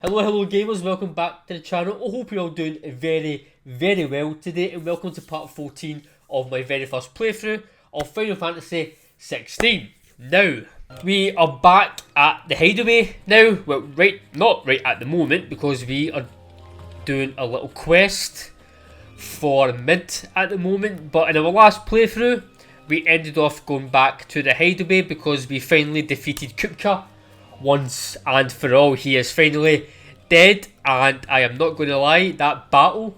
Hello gamers, welcome back to the channel. I hope you're all doing very well today, and welcome to part 14 of my very first playthrough of Final Fantasy 16. Now, we are back at the hideaway now. Well, not right at the moment, because we are doing a little quest for Mid at the moment, but in our last playthrough, we ended off going back to the hideaway because we finally defeated Kupka once and for all. He is finally dead, and I am not going to lie, that battle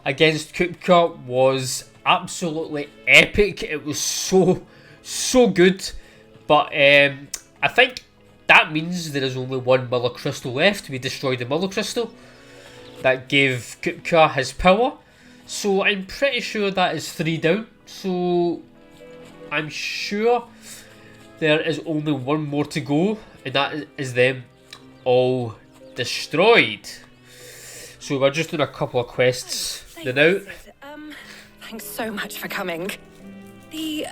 against Kupka was absolutely epic. It was so good, but I think that means there is only one Mother Crystal left. We destroyed the Mother Crystal that gave Kupka his power, so I'm pretty sure that is 3 down, so I'm sure there is only one more to go, and that is them all destroyed. So we're just doing a couple of quests now. Thanks so much for coming. The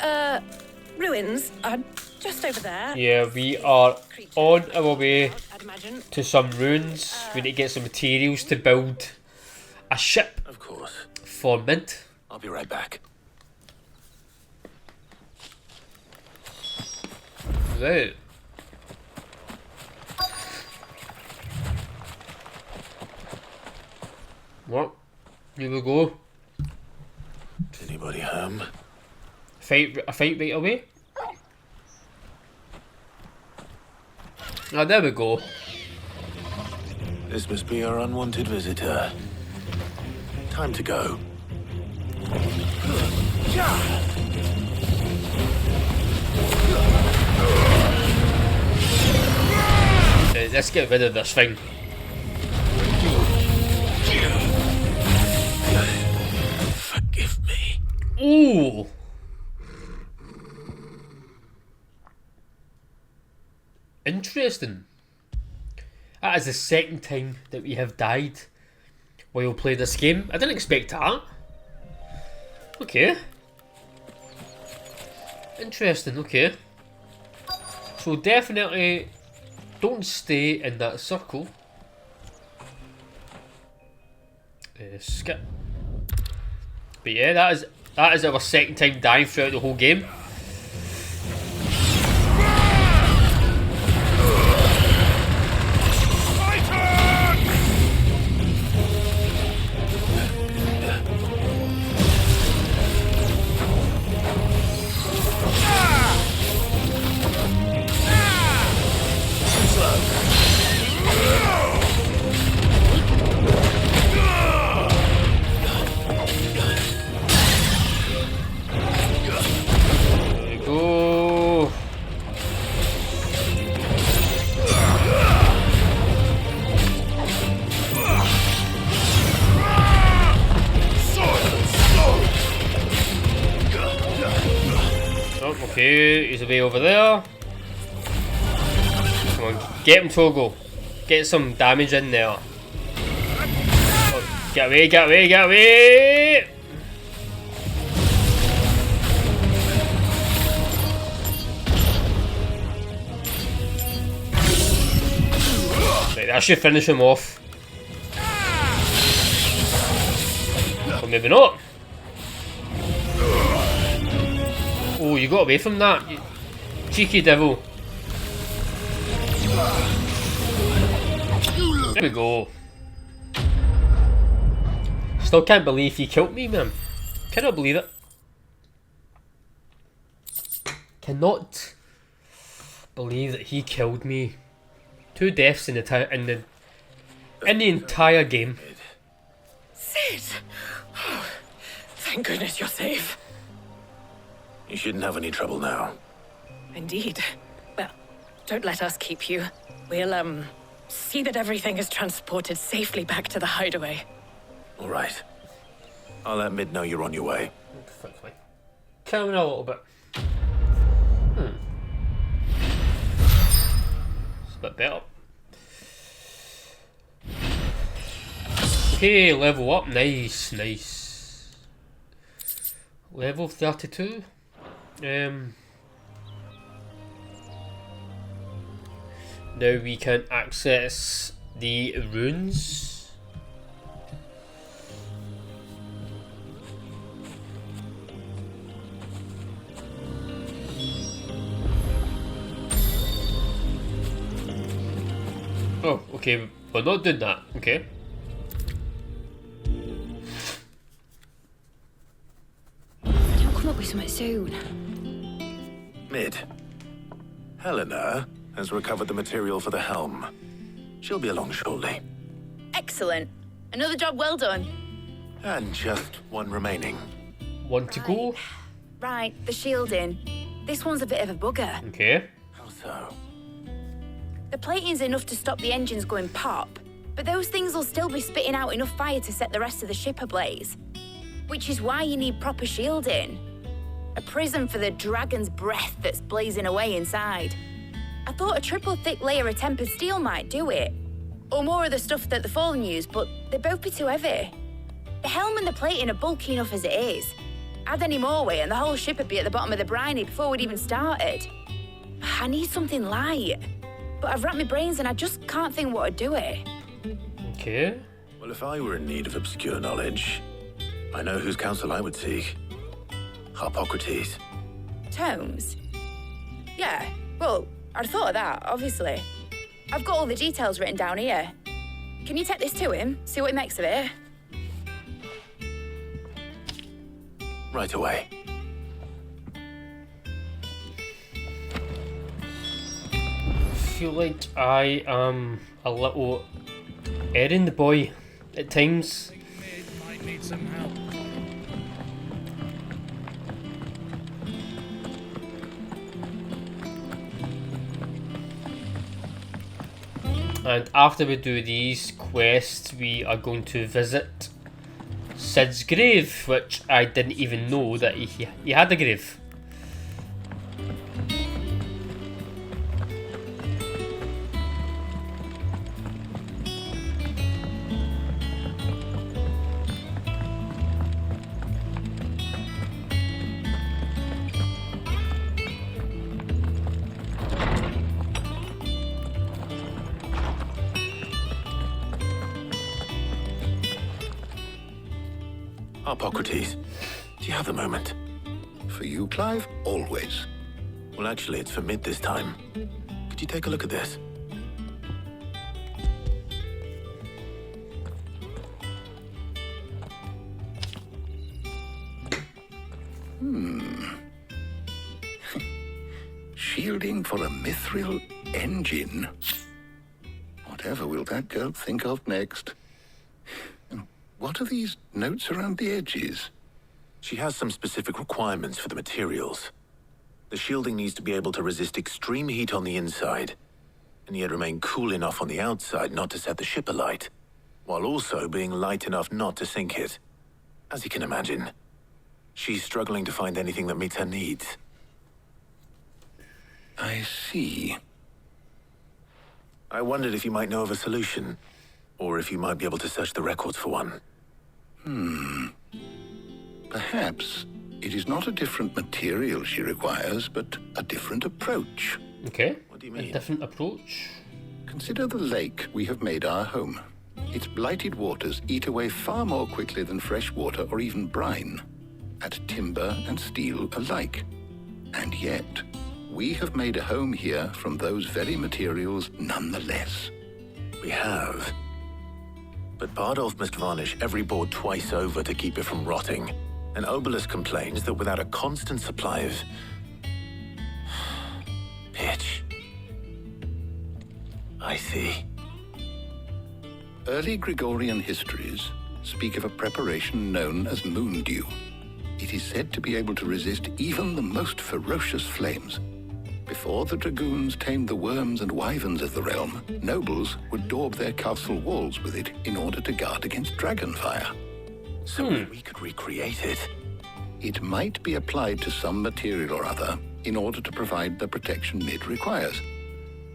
ruins are just over there. Yeah, we are on our way to some ruins. We need to get some materials to build a ship. Of course. For Mint. I'll be right back. Right. Well, here we go. Is anybody home? A fight right away. Ah, there we go. This must be our unwanted visitor. Time to go. Let's get rid of this thing. Forgive me. Ooh. Interesting. That is the second time that we have died while playing this game. I didn't expect that. Okay. Interesting, okay. So definitely don't stay in that circle. Skip. But yeah, that is our second time dying throughout the whole game. Okay, he's away over there. Come on, get him, Togo. Get some damage in there. Oh, get away, get away, get away! Right, that should finish him off. Or maybe not. Oh, you got away from that, you cheeky devil. There we go. Still can't believe he killed me, man. Cannot believe it. Cannot believe that he killed me. 2 deaths in the entire game. Sid! Oh, thank goodness you're safe. You shouldn't have any trouble now. Indeed. Well, don't let us keep you. We'll, see that everything is transported safely back to the hideaway. All right. I'll let Mid know you're on your way. Coming a little bit. It's a bit better. Okay, level up. Nice, nice. Level 32. Now we can access The runes. Oh, okay, we're not doing that, okay. If I don't come up with something soon. Mid. Helena has recovered the material for the helm. She'll be along shortly. Excellent. Another job well done. And just one remaining. One to go. Right, the shielding. This one's a bit of a bugger. Okay. How so? The plating's enough to stop the engines going pop, but those things will still be spitting out enough fire to set the rest of the ship ablaze. Which is why you need proper shielding. A prison for the dragon's breath that's blazing away inside. I thought a triple thick layer of tempered steel might do it. Or more of the stuff that the Fallen use, but they'd both be too heavy. The helm and the plating are bulky enough as it is. Add any more weight and the whole ship would be at the bottom of the briny before we'd even started. I need something light. But I've racked my brains and I just can't think what would do it. Okay. Well, if I were in need of obscure knowledge, I know whose counsel I would seek. Harpocrates. Tomes? Yeah, well, I'd thought of that, obviously. I've got all the details written down here. Can you take this to him, see what he makes of it? Right away. I feel like I am a little errand boy at times. Might need some help. And after we do these quests, we are going to visit Sid's grave, which I didn't even know that he had a grave. Harpocrates, do you have a moment? For you, Clive? Always. Well, actually, it's for Mid this time. Could you take a look at this? Shielding for a mithril engine. Whatever will that girl think of next? What are these notes around the edges? She has some specific requirements for the materials. The shielding needs to be able to resist extreme heat on the inside, and yet remain cool enough on the outside not to set the ship alight, while also being light enough not to sink it. As you can imagine, she's struggling to find anything that meets her needs. I see. I wondered if you might know of a solution, or if you might be able to search the records for one. Perhaps it is not a different material she requires, but a different approach. Okay. What do you A mean? different approach. Consider the lake we have made our home. Its blighted waters eat away far more quickly than fresh water or even brine, at timber and steel alike. And yet, we have made a home here from those very materials nonetheless. We have. But Bardolph must varnish every board twice over to keep it from rotting. And Obelisk complains that without a constant supply of pitch. I see. Early Gregorian histories speak of a preparation known as moon dew. It is said to be able to resist even the most ferocious flames. Before the dragoons tamed the worms and wyverns of the realm, nobles would daub their castle walls with it in order to guard against dragon fire. So we could recreate it. It might be applied to some material or other in order to provide the protection Mid requires.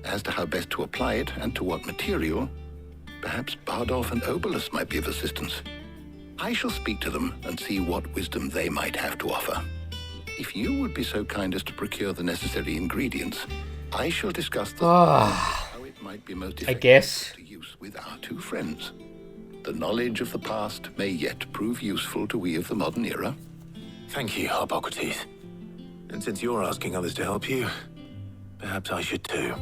As to how best to apply it and to what material, perhaps Bardolph and Obelisk might be of assistance. I shall speak to them and see what wisdom they might have to offer. If you would be so kind as to procure the necessary ingredients, I shall discuss how it might be most effective I guess. to use. use with our two friends. The knowledge of the past may yet prove useful to we of the modern era. Thank you, Hippocrates. And since you're asking others to help you, perhaps I should too.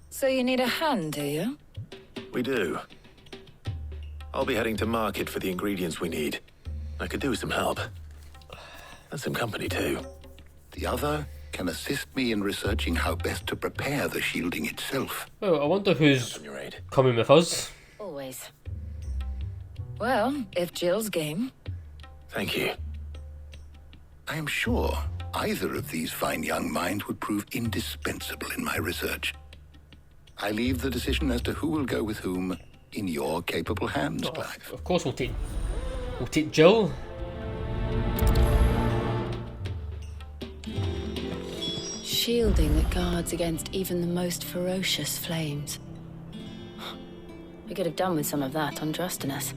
So you need a hand, do you? We do. I'll be heading to market for the ingredients we need. I could do with some help. And some company too. The other can assist me in researching how best to prepare the shielding itself. Well, I wonder who's On your aid. coming with us. Always. Well, if Jill's game. Thank you. I am sure either of these fine young minds would prove indispensable in my research. I leave the decision as to who will go with whom in your capable hands, Clive. Of course we'll take Jill. Shielding that guards against even the most ferocious flames. We could have done with some of that on Drustinus.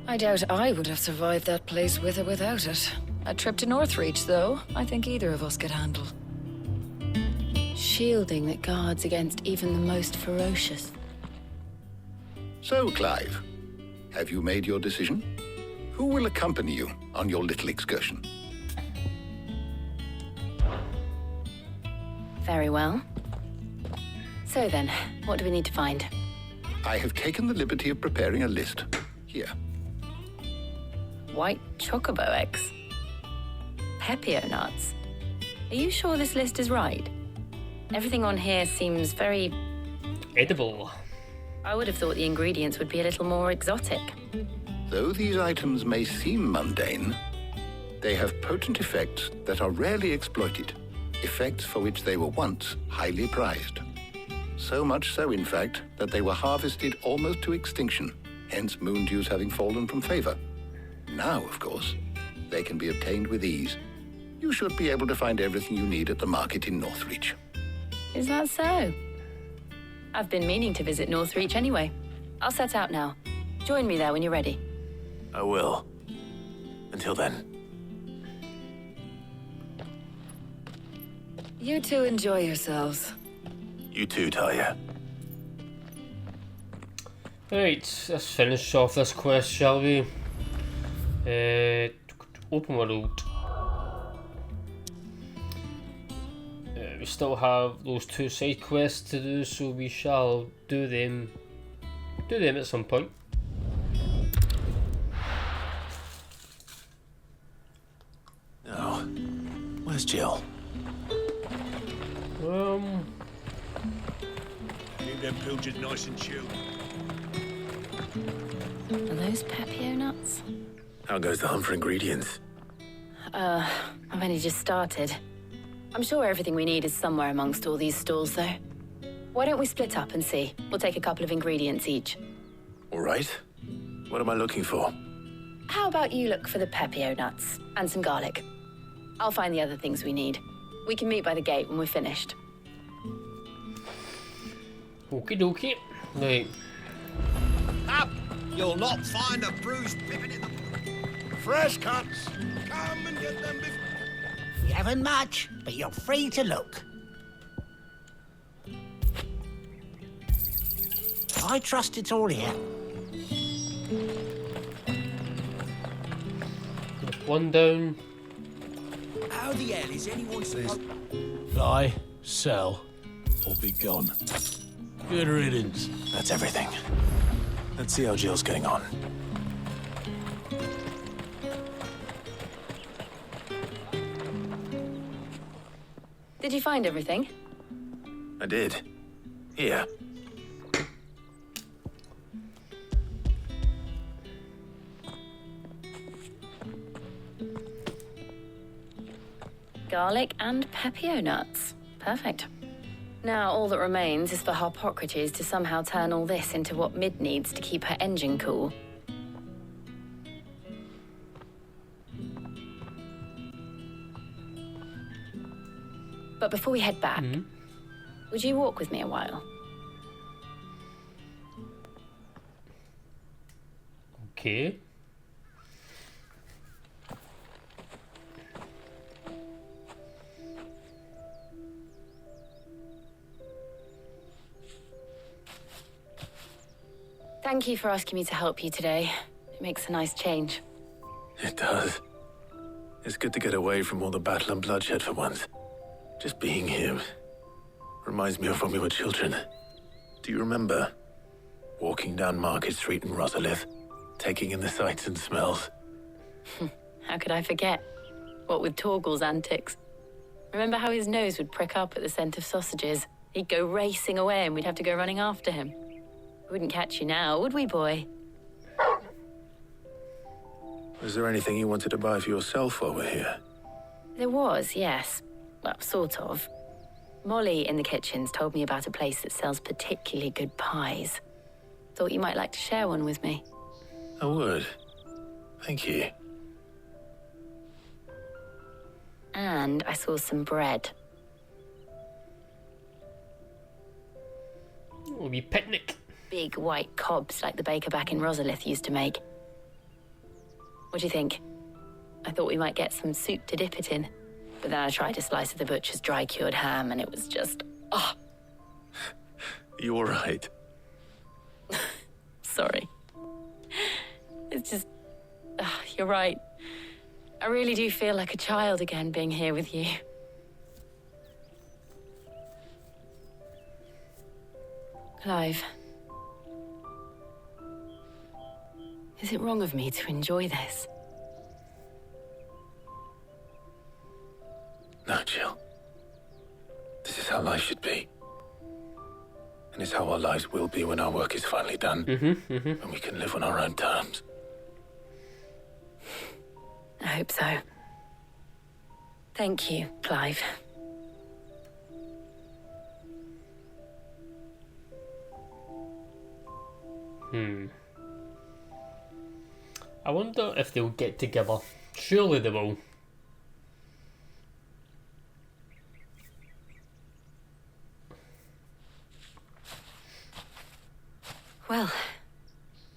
I doubt I would have survived that place with or without it. A trip to Northreach, though, I think either of us could handle. Shielding that guards against even the most ferocious. So, Clive, have you made your decision? Who will accompany you on your little excursion? Very well. So then, what do we need to find? I have taken the liberty of preparing a list. Here. White chocobo eggs. Pepio nuts. Are you sure this list is right? Everything on here seems very... Edible. I would have thought the ingredients would be a little more exotic. Though these items may seem mundane, they have potent effects that are rarely exploited, effects for which they were once highly prized. So much so, in fact, that they were harvested almost to extinction, hence moon dews having fallen from favor. Now, of course, they can be obtained with ease. You should be able to find everything you need at the market in Northreach. Is that so? I've been meaning to visit Northreach anyway. I'll set out now. Join me there when you're ready. I will. Until then. You two enjoy yourselves. You too, Talia. Right, let's finish off this quest, shall we? Open world. We still have those 2 side quests to do, so we shall do them at some point. Now, where's Jill? Keep them pilgers nice and chilled. Are those Pepio nuts? How goes the hunt for ingredients? I've only just started. I'm sure everything we need is somewhere amongst all these stalls, though. Why don't we split up and see? We'll take a couple of ingredients each. All right. What am I looking for? How about you look for the Pepio nuts and some garlic? I'll find the other things we need. We can meet by the gate when we're finished. Okie dokie. Right. Up! You'll not find a bruised pippin in the... Fresh cuts! Come and get them before... You haven't much, but you're free to look. I trust it's all here. One down. How the hell is anyone supposed... Buy, sell, or be gone. Good riddance. That's everything. Let's see how Jill's getting on. Did you find everything? I did. Here. Garlic and Pepio nuts. Perfect. Now all that remains is for Hippocrates to somehow turn all this into what Mid needs to keep her engine cool. But before we head back, would you walk with me a while? Okay. Thank you for asking me to help you today. It makes a nice change. It does. It's good to get away from all the battle and bloodshed for once. Just being here reminds me of when we were children. Do you remember? Walking down Market Street in Rosalith, taking in the sights and smells. How could I forget? What with Torgal's antics. Remember how his nose would prick up at the scent of sausages? He'd go racing away and we'd have to go running after him. We wouldn't catch you now, would we, boy? Was there anything you wanted to buy for yourself while we're here? There was, yes. Well, sort of. Molly in the kitchens told me about a place that sells particularly good pies. Thought you might like to share one with me. I would. Thank you. And I saw some bread. It'll be picnic. Big white cobs like the baker back in Rosalith used to make. What do you think? I thought we might get some soup to dip it in. But then I tried a slice of the butcher's dry-cured ham and it was just... oh. You all right? Sorry. It's just... you're right. I really do feel like a child again being here with you. Clive. Is it wrong of me to enjoy this? No, Jill. This is how life should be. And it's how our lives will be when our work is finally done. And we can live on our own terms. I hope so. Thank you, Clive. I wonder if they'll get together. Surely they will. Well,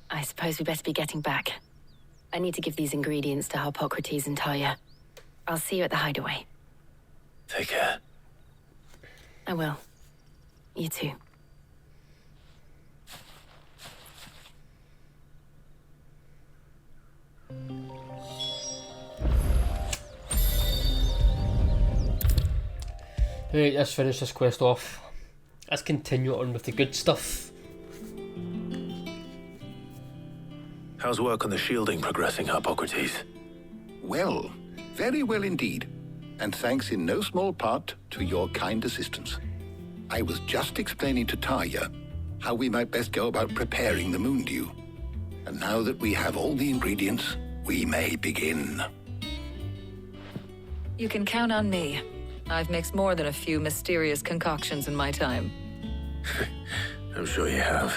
I suppose we better be getting back. I need to give these ingredients to Harpocrates and Tarja. I'll see you at the hideaway. Take care. I will. You too. Right, let's finish this quest off. Let's continue on with the good stuff. How's work on the shielding progressing, Harpocrates? Well, very well indeed. And thanks in no small part to your kind assistance. I was just explaining to Tarja how we might best go about preparing the moondew. And now that we have all the ingredients, we may begin. You can count on me. I've mixed more than a few mysterious concoctions in my time. I'm sure you have.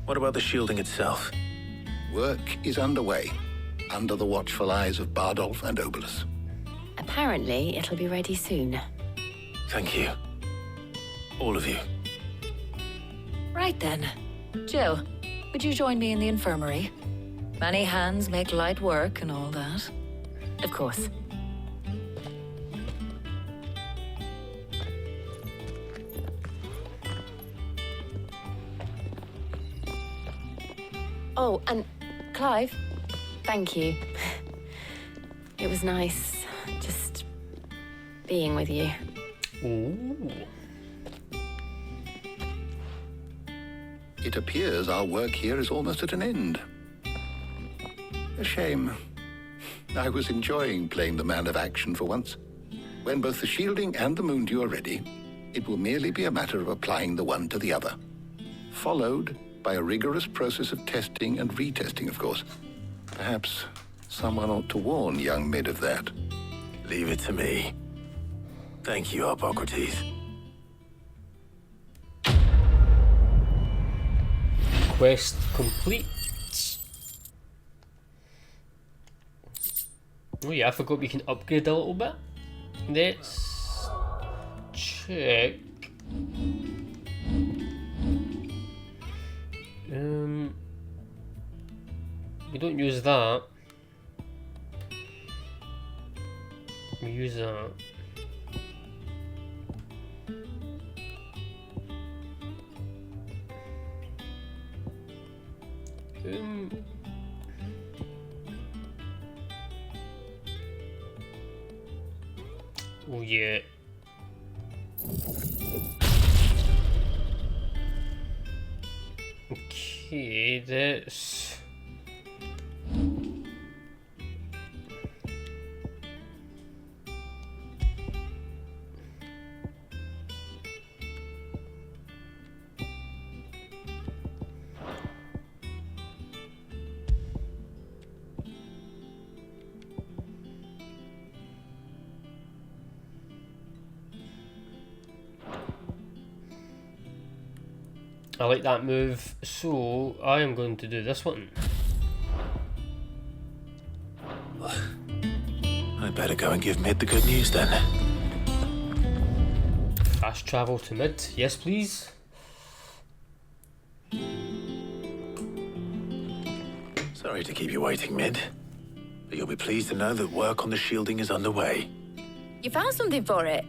What about the shielding itself? Work is underway, under the watchful eyes of Bardolph and Obolus. Apparently, it'll be ready soon. Thank you. All of you. Right then. Jill, would you join me in the infirmary? Many hands make light work and all that. Of course. Oh, and Clive, thank you. It was nice just being with you. Ooh. It appears our work here is almost at an end. A shame. I was enjoying playing the man of action for once. When both the shielding and the moondew are ready, it will merely be a matter of applying the one to the other. Followed by a rigorous process of testing and retesting, of course. Perhaps someone ought to warn young Mid of that. Leave it to me. Thank you, Harpocrates. Quest complete. Oh yeah, I forgot we can upgrade a little bit. Let's check. We don't use that. We use that. Oh yeah. Okay, that's... I like that move, so I am going to do this one. I'd better go and give Mid the good news then. Fast travel to Mid, yes please. Sorry to keep you waiting, Mid. But you'll be pleased to know that work on the shielding is underway. You found something for it?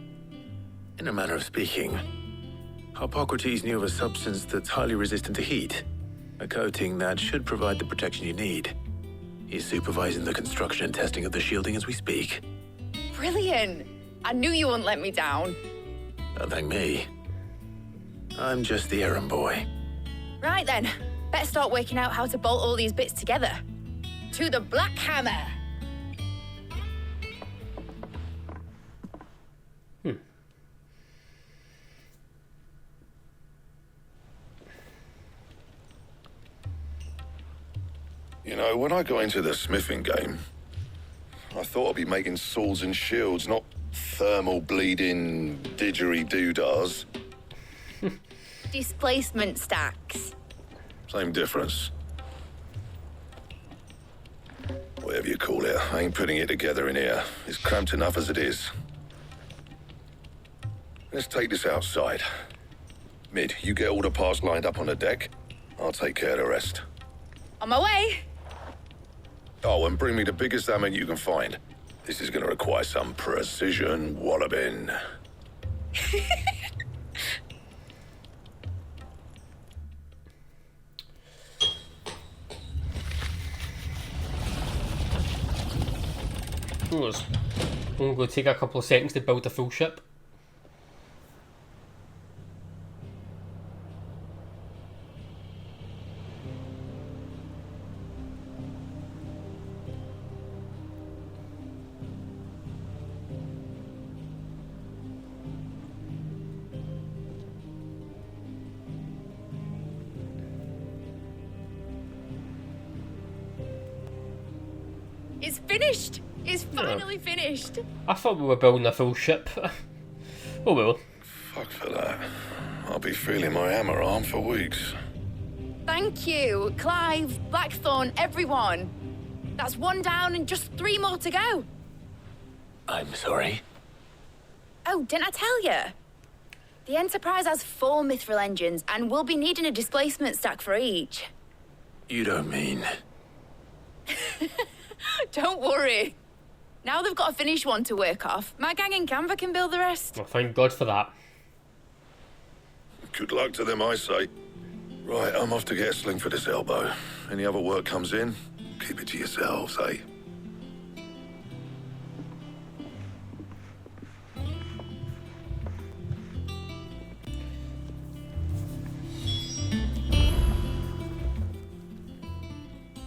In a manner of speaking, Hippocrates knew of a substance that's highly resistant to heat. A coating that should provide the protection you need. He's supervising the construction and testing of the shielding as we speak. Brilliant! I knew you wouldn't let me down. Don't thank me. I'm just the errand boy. Right then, better start working out how to bolt all these bits together. To the Black Hammer! You know, when I got into the smithing game, I thought I'd be making swords and shields, not thermal bleeding didgeridoo-dahs. Displacement stacks. Same difference. Whatever you call it, I ain't putting it together in here. It's cramped enough as it is. Let's take this outside. Mid, you get all the parts lined up on the deck. I'll take care of the rest. On my way! Oh, and bring me the biggest hammer you can find. This is gonna require some precision walloping. It's only going to take a couple of seconds to build a full ship. It's finished! It's finally finished! I thought we were building a full ship. Oh well. Fuck for that. I'll be feeling my hammer arm for weeks. Thank you, Clive, Blackthorn, everyone. That's one down and just 3 more to go. I'm sorry. Oh, didn't I tell you? The Enterprise has 4 mithril engines and we'll be needing a displacement stack for each. You don't mean... Don't worry. Now they've got a finished one to work off. My gang in Canva can build the rest. Well, thank God for that. Good luck to them, I say. Right, I'm off to get a sling for this elbow. Any other work comes in, keep it to yourselves, eh?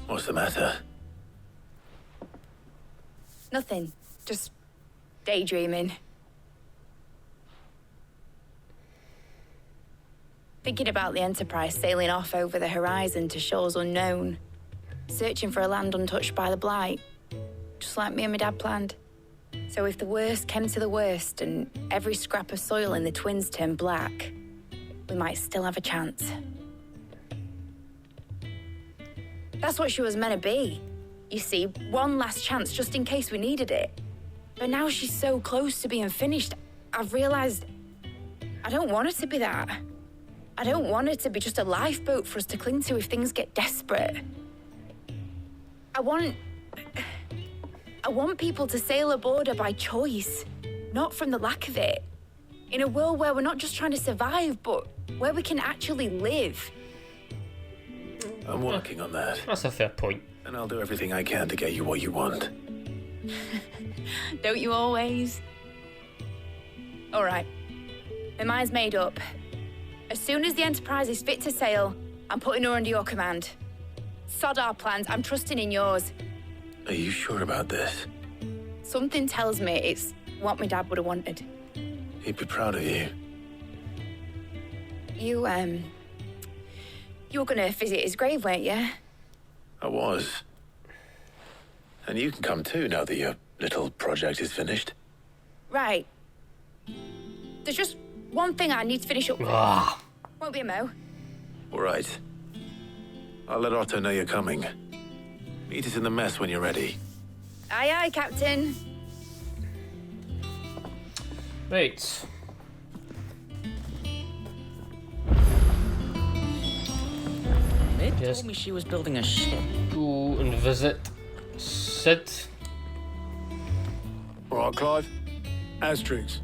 What's the matter? Nothing. Just daydreaming. Thinking about the Enterprise sailing off over the horizon to shores unknown. Searching for a land untouched by the Blight. Just like me and my dad planned. So if the worst came to the worst and every scrap of soil in the Twins turned black, we might still have a chance. That's what she was meant to be. You see, one last chance just in case we needed it. But now she's so close to being finished, I've realized I don't want it to be that. I don't want it to be just a lifeboat for us to cling to if things get desperate. I want people to sail a border by choice, not from the lack of it. In a world where we're not just trying to survive, but where we can actually live. I'm working on that. That's a fair point. And I'll do everything I can to get you what you want. Don't you always? All right. My mind's made up. As soon as the Enterprise is fit to sail, I'm putting her under your command. Sod our plans, I'm trusting in yours. Are you sure about this? Something tells me it's what my dad would have wanted. He'd be proud of you. You were gonna visit his grave, weren't you? I was. And you can come too now that your little project is finished. Right. There's just one thing I need to finish up with. Won't be a mo. All right. I'll let Otto know you're coming. Meet us in the mess when you're ready. Aye, aye, Captain. Right. Mid told me she was building a ship. Go and visit Sid. All right, Clive. Asterix.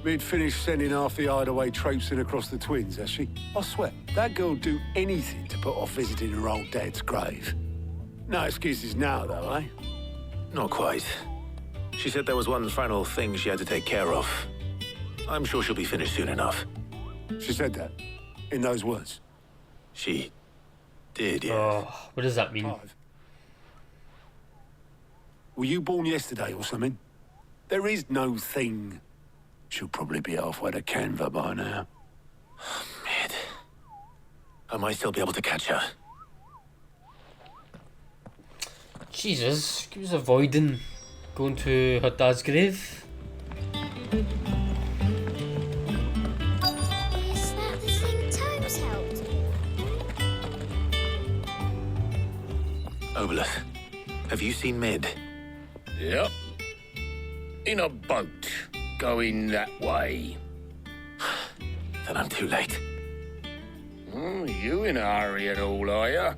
Mid finished sending half the hideaway traipsing across the twins, has she? I swear, that girl'd do anything to put off visiting her old dad's grave. No excuses now, though, eh? Not quite. She said there was one final thing she had to take care of. I'm sure she'll be finished soon enough. She said that? In those words? She did, yes. Oh, what does that mean? Clive. Were you born yesterday or something? There is no thing. She'll probably be halfway to Canva by now. Mid. I might still be able to catch her. Jesus, she was avoiding going to her dad's grave. Is that the thing Tomes helped? Obolus, have you seen Mid? Yep. In a boat, going that way. Then I'm too late. You in a hurry at all, are you?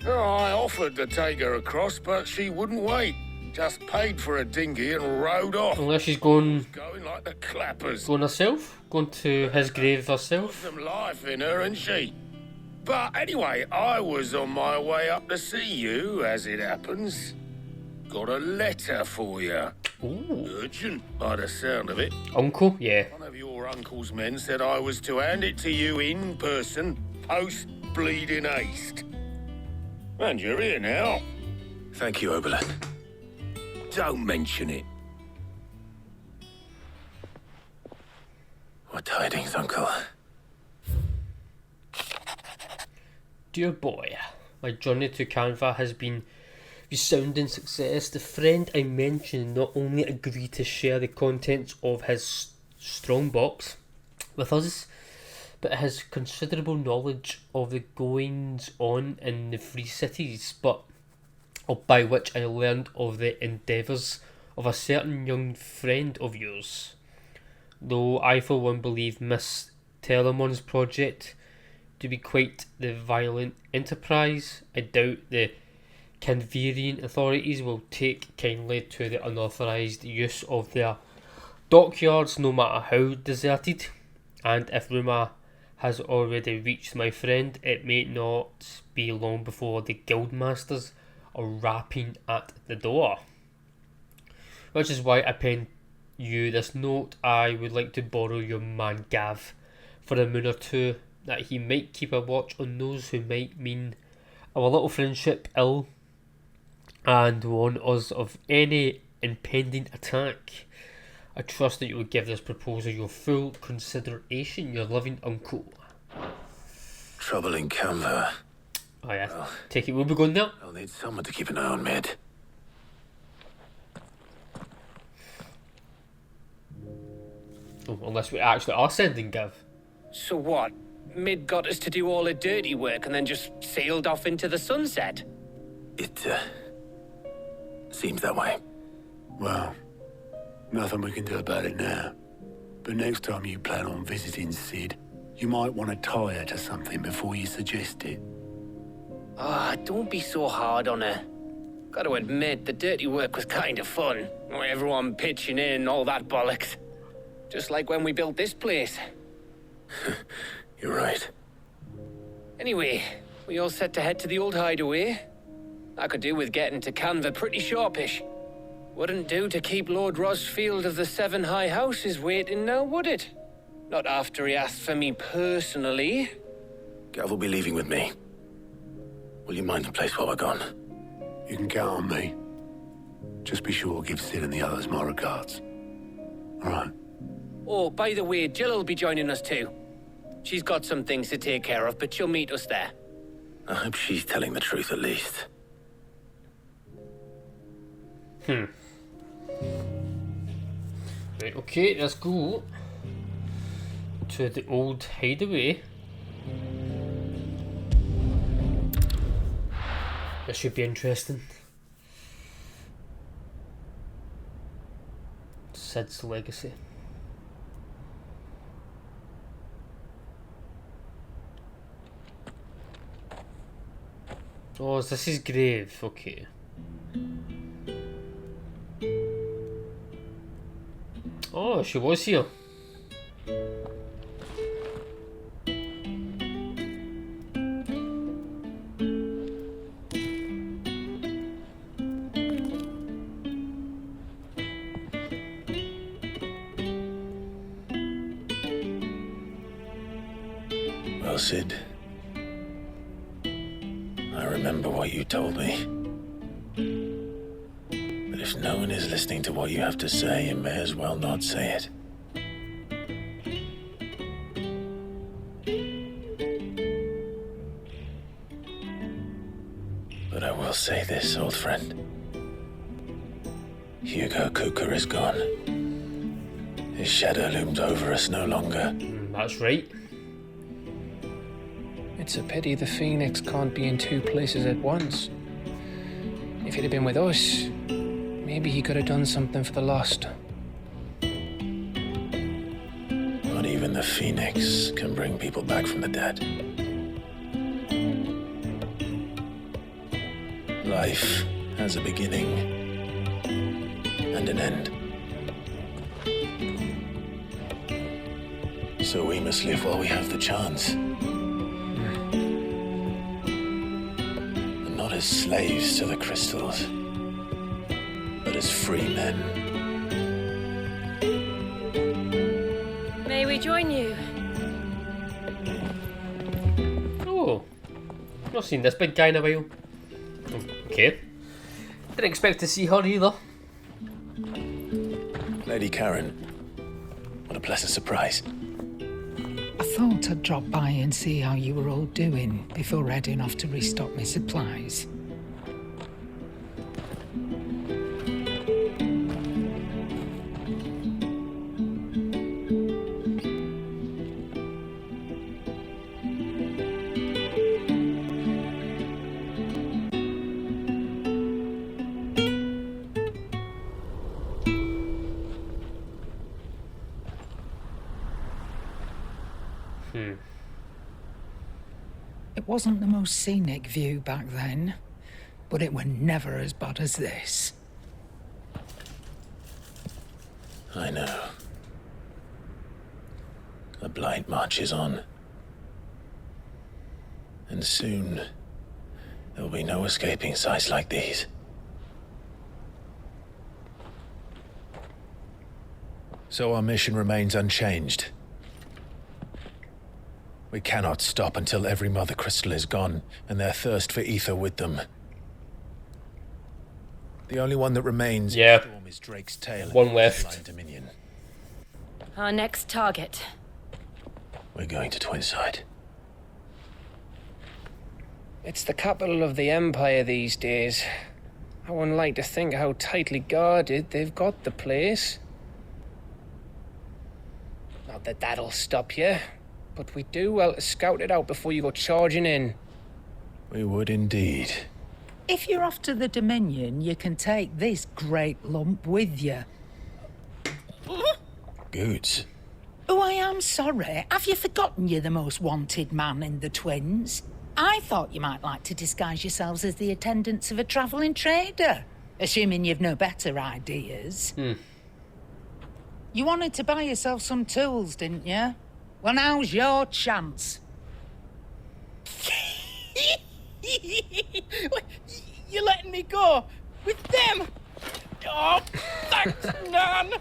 Oh, I offered to take her across, but she wouldn't wait. Just paid for a dinghy and rowed off. Unless she's going like the clappers. Going herself? Going to his grave herself? Some life in her, and she. But anyway, I was on my way up to see you, as it happens. Got a letter for you. Ooh. Urgent, by the sound of it. Uncle? Yeah. One of your uncle's men said I was to hand it to you in person, post-bleeding haste. And you're here now. Thank you, Obolus. Don't mention it. What tidings, Uncle? Dear boy, my journey to Canva has been resounding success. The friend I mentioned not only agreed to share the contents of his strongbox with us, but has considerable knowledge of the goings-on in the Free Cities, by which I learned of the endeavours of a certain young friend of yours. Though I for one believe Miss Telemon's project to be quite the violent enterprise, I doubt the Canverian authorities will take kindly to the unauthorised use of their dockyards, no matter how deserted. And if rumour has already reached my friend, it may not be long before the guildmasters are rapping at the door. Which is why I penned you this note. I would like to borrow your man Gav for a moon or two, that he might keep a watch on those who might mean our little friendship ill and warn us of any impending attack. I trust that you will give this proposal your full consideration. Your loving uncle. Trouble in Canva. Oh yeah, well, take it we'll be going now. I'll need someone to keep an eye on Mid. Oh, unless we actually are sending Gav. So what? Mid got us to do all the dirty work and then just sailed off into the sunset? It, seems that way. Well, nothing we can do about it now. But next time you plan on visiting Sid, you might want to tie her to something before you suggest it. Ah, don't be so hard on her. Got to admit, the dirty work was kind of fun. Everyone pitching in, all that bollocks. Just like when we built this place. You're right. Anyway, we all set to head to the old hideaway. I could do with getting to Canva pretty sharpish. Wouldn't do to keep Lord Rosfield of the Seven High Houses waiting now, would it? Not after he asked for me personally. Gav will be leaving with me. Will you mind the place while we're gone? You can count on me. Just be sure to give Sid and the others my regards. All right. Oh, by the way, Jill will be joining us too. She's got some things to take care of, but she'll meet us there. I hope she's telling the truth at least. Right, okay, let's go to the old hideaway. This should be interesting. Sid's legacy. Oh, this is his grave, okay. Oh, she was here. Well, Sid, I remember what you told me. But if no one is listening to what you have to say, you may as well not say it. But I will say this, old friend. Hugo Cooker is gone. His shadow looms over us no longer. That's right. It's a pity the Phoenix can't be in two places at once. If he'd have been with us, maybe he could have done something for the lost. Not even the Phoenix can bring people back from the dead. Life has a beginning and an end. So we must live while we have the chance. And not as slaves to the crystals, but as free men. May we join you? Oh, not seen this big guy in a while. Okay. Didn't expect to see her either. Lady Karen, what a pleasant surprise. I thought I'd drop by and see how you were all doing before heading off to restock my supplies. It wasn't the most scenic view back then, but it were never as bad as this. I know. The blight marches on. And soon, there will be no escaping sights like these. So our mission remains unchanged. We cannot stop until every Mother Crystal is gone, and their thirst for ether with them. The only one that remains in Storm is Drake's tail. One left. Dominion. Our next target. We're going to Twinside. It's the capital of the Empire these days. I wouldn't like to think how tightly guarded they've got the place. Not that that'll stop you. But we do well to scout it out before you go charging in. We would indeed. If you're off to the Dominion, you can take this great lump with you. Goods. Oh, I am sorry. Have you forgotten you're the most wanted man in the Twins? I thought you might like to disguise yourselves as the attendants of a travelling trader, assuming you've no better ideas. You wanted to buy yourself some tools, didn't you? Well, now's your chance. You're letting me go? With them? Oh, thanks, Nan!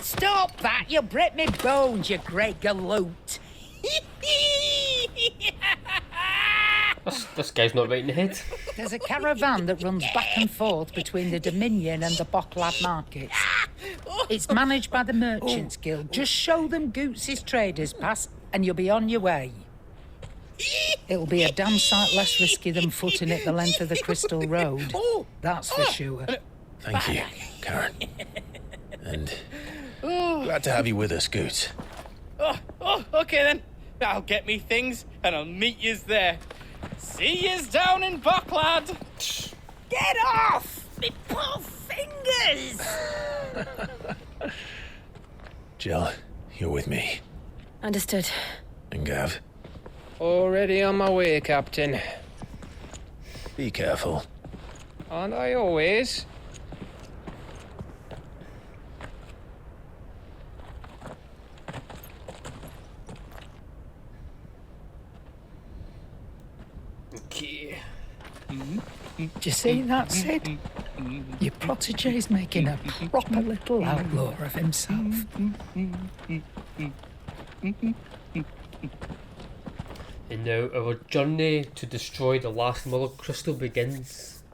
Stop that! You'll break me bones, you great galoot! This guy's not right in the head. There's a caravan that runs back and forth between the Dominion and the Bocklad markets. It's managed by the Merchants Guild. Just show them Goots' traders pass and you'll be on your way. It'll be a damn sight less risky than footing it the length of the Crystal Road. That's for sure. Thank you, Karen. And glad to have you with us, Goot. Okay then. I'll get me things and I'll meet yous there. See yous down in Bocklad. Get off! Me poor fingers! Jill, you're with me. Understood. And Gav, Already on my way, Captain. be careful. Aren't I always? Okay. Do you see that, Sid? Your protege's making a proper little outlaw of himself. And now our journey to destroy the last Mother Crystal begins.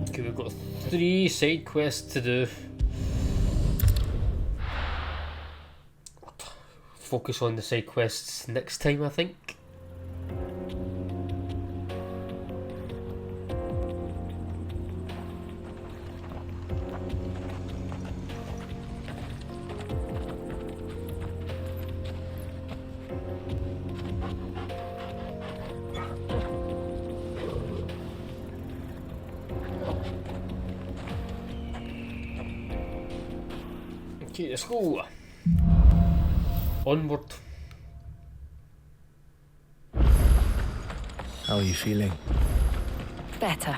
Okay, we've got 3 side quests to do. Focus on the side quests next time, I think. Okay, let's go. Onward. How are you feeling? Better.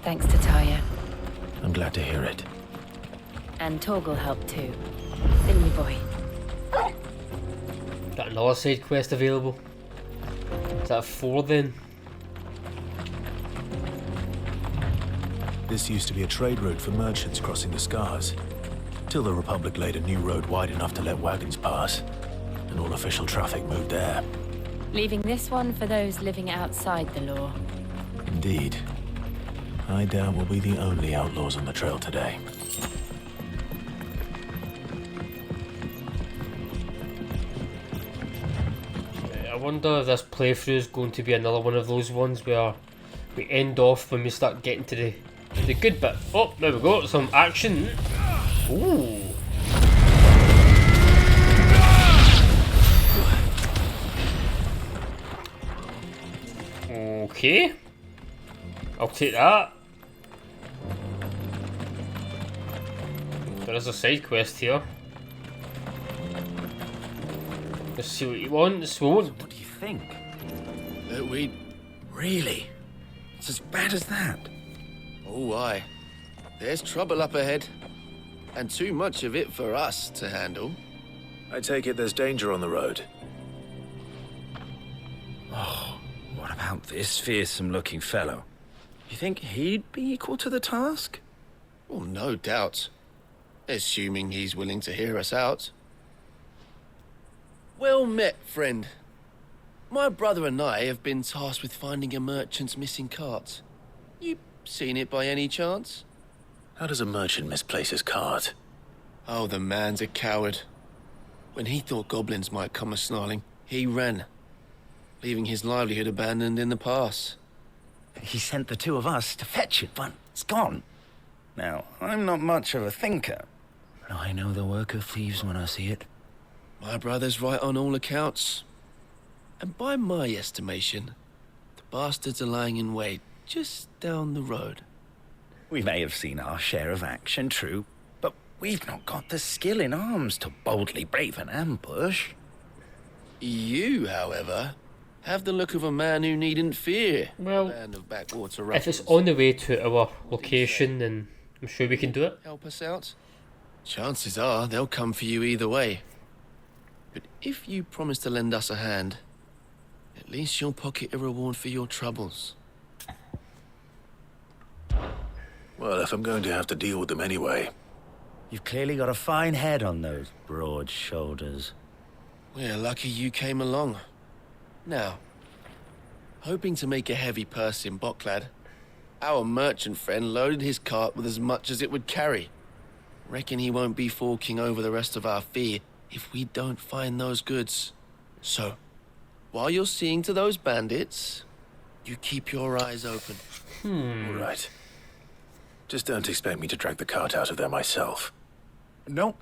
Thanks to Taya. I'm glad to hear it. And Torgal helped too. Didn't we, boy? Got another side quest available. Is that 4 then? This used to be a trade route for merchants crossing the Scars, till the Republic laid a new road wide enough to let wagons pass, and all official traffic moved there. Leaving this one for those living outside the law. Indeed. I doubt we'll be the only outlaws on the trail today. I wonder if this playthrough is going to be another one of those ones where we end off when we start getting to the good bit. Oh, there we go, some action. Ooh. Okay. I'll take that. There is a side quest here. Let's see what he wants. What do you think? That we... Really? It's as bad as that? Oh, aye. There's trouble up ahead. And too much of it for us to handle. I take it there's danger on the road. Oh, what about this fearsome-looking fellow? You think he'd be equal to the task? Well, no doubt. Assuming he's willing to hear us out. Well met, friend. My brother and I have been tasked with finding a merchant's missing cart. You seen it by any chance? How does a merchant misplace his cart? Oh, the man's a coward. When he thought goblins might come a-snarling, he ran, leaving his livelihood abandoned in the pass. He sent the two of us to fetch it, but it's gone. Now, I'm not much of a thinker, but I know the work of thieves when I see it. My brother's right on all accounts. And by my estimation, the bastards are lying in wait just down the road. We may have seen our share of action, true, but we've not got the skill in arms to boldly brave an ambush. You, however, have the look of a man who needn't fear Well, a band of backwater if it's ruffians. on the way to our location, then I'm sure we can do it. Help us out? Chances are they'll come for you either way. But if you promise to lend us a hand, at least you'll pocket a reward for your troubles. Well, if I'm going to have to deal with them anyway. You've clearly got a fine head on those broad shoulders. We're lucky you came along. Now, hoping to make a heavy purse in Boklad, our merchant friend loaded his cart with as much as it would carry. Reckon he won't be forking over the rest of our fee if we don't find those goods. So, while you're seeing to those bandits, you keep your eyes open. All right. Just don't expect me to drag the cart out of there myself. No.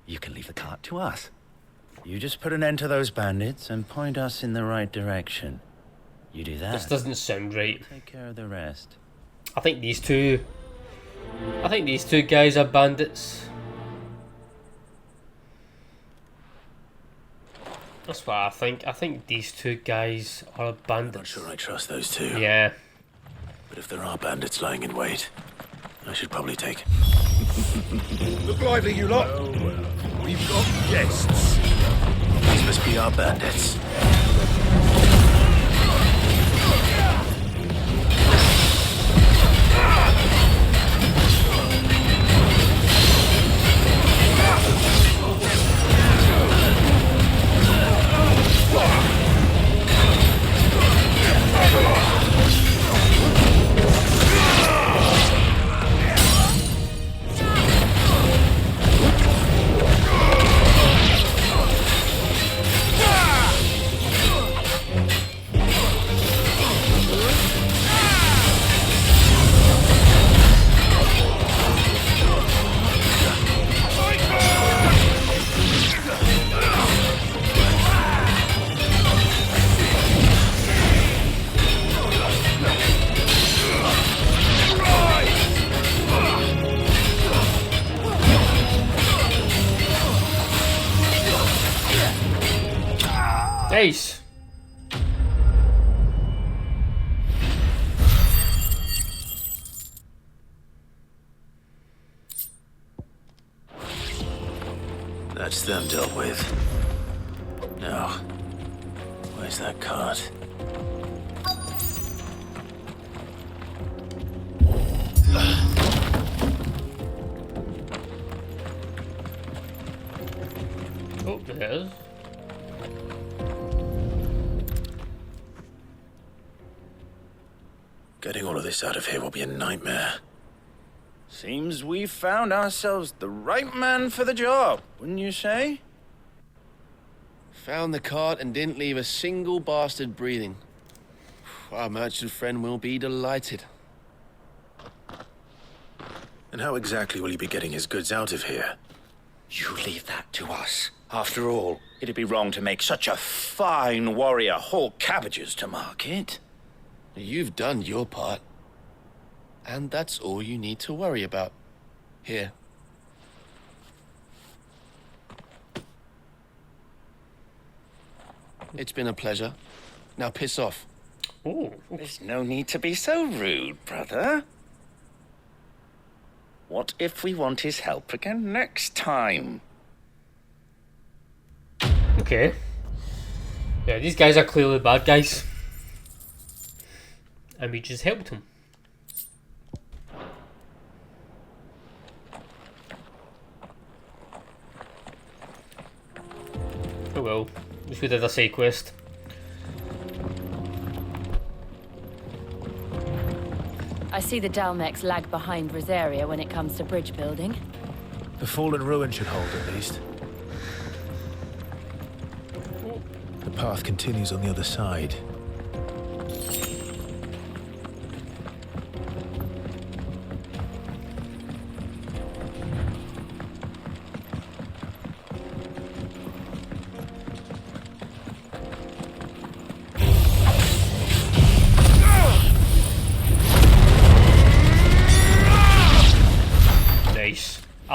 You can leave the cart to us. You just put an end to those bandits and point us in the right direction. You do that. This doesn't sound right. Take care of the rest. I think these two guys are bandits. That's what I think. I think these two guys are bandits. Not sure I trust those two. Yeah. But if there are bandits lying in wait, I should probably take. Look lively, you lot. We've got guests. These must be our bandits. Nice. That's them dealt with. Now, where's that cart? Oh, there it is. Getting all of this out of here will be a nightmare. Seems we've found ourselves the right man for the job, wouldn't you say? Found the cart and didn't leave a single bastard breathing. Our merchant friend will be delighted. And how exactly will he be getting his goods out of here? You leave that to us. After all, it'd be wrong to make such a fine warrior haul cabbages to market. You've done your part. And that's all you need to worry about. Here. It's been a pleasure. Now piss off. Oh. There's no need to be so rude, brother. What if we want his help again next time? Okay. Yeah, these guys are clearly bad guys. And we just helped him. Oh well, at least we did a side quest. I see the Dalmex lag behind Rosaria when it comes to bridge building. The fallen ruin should hold at least. The path continues on the other side.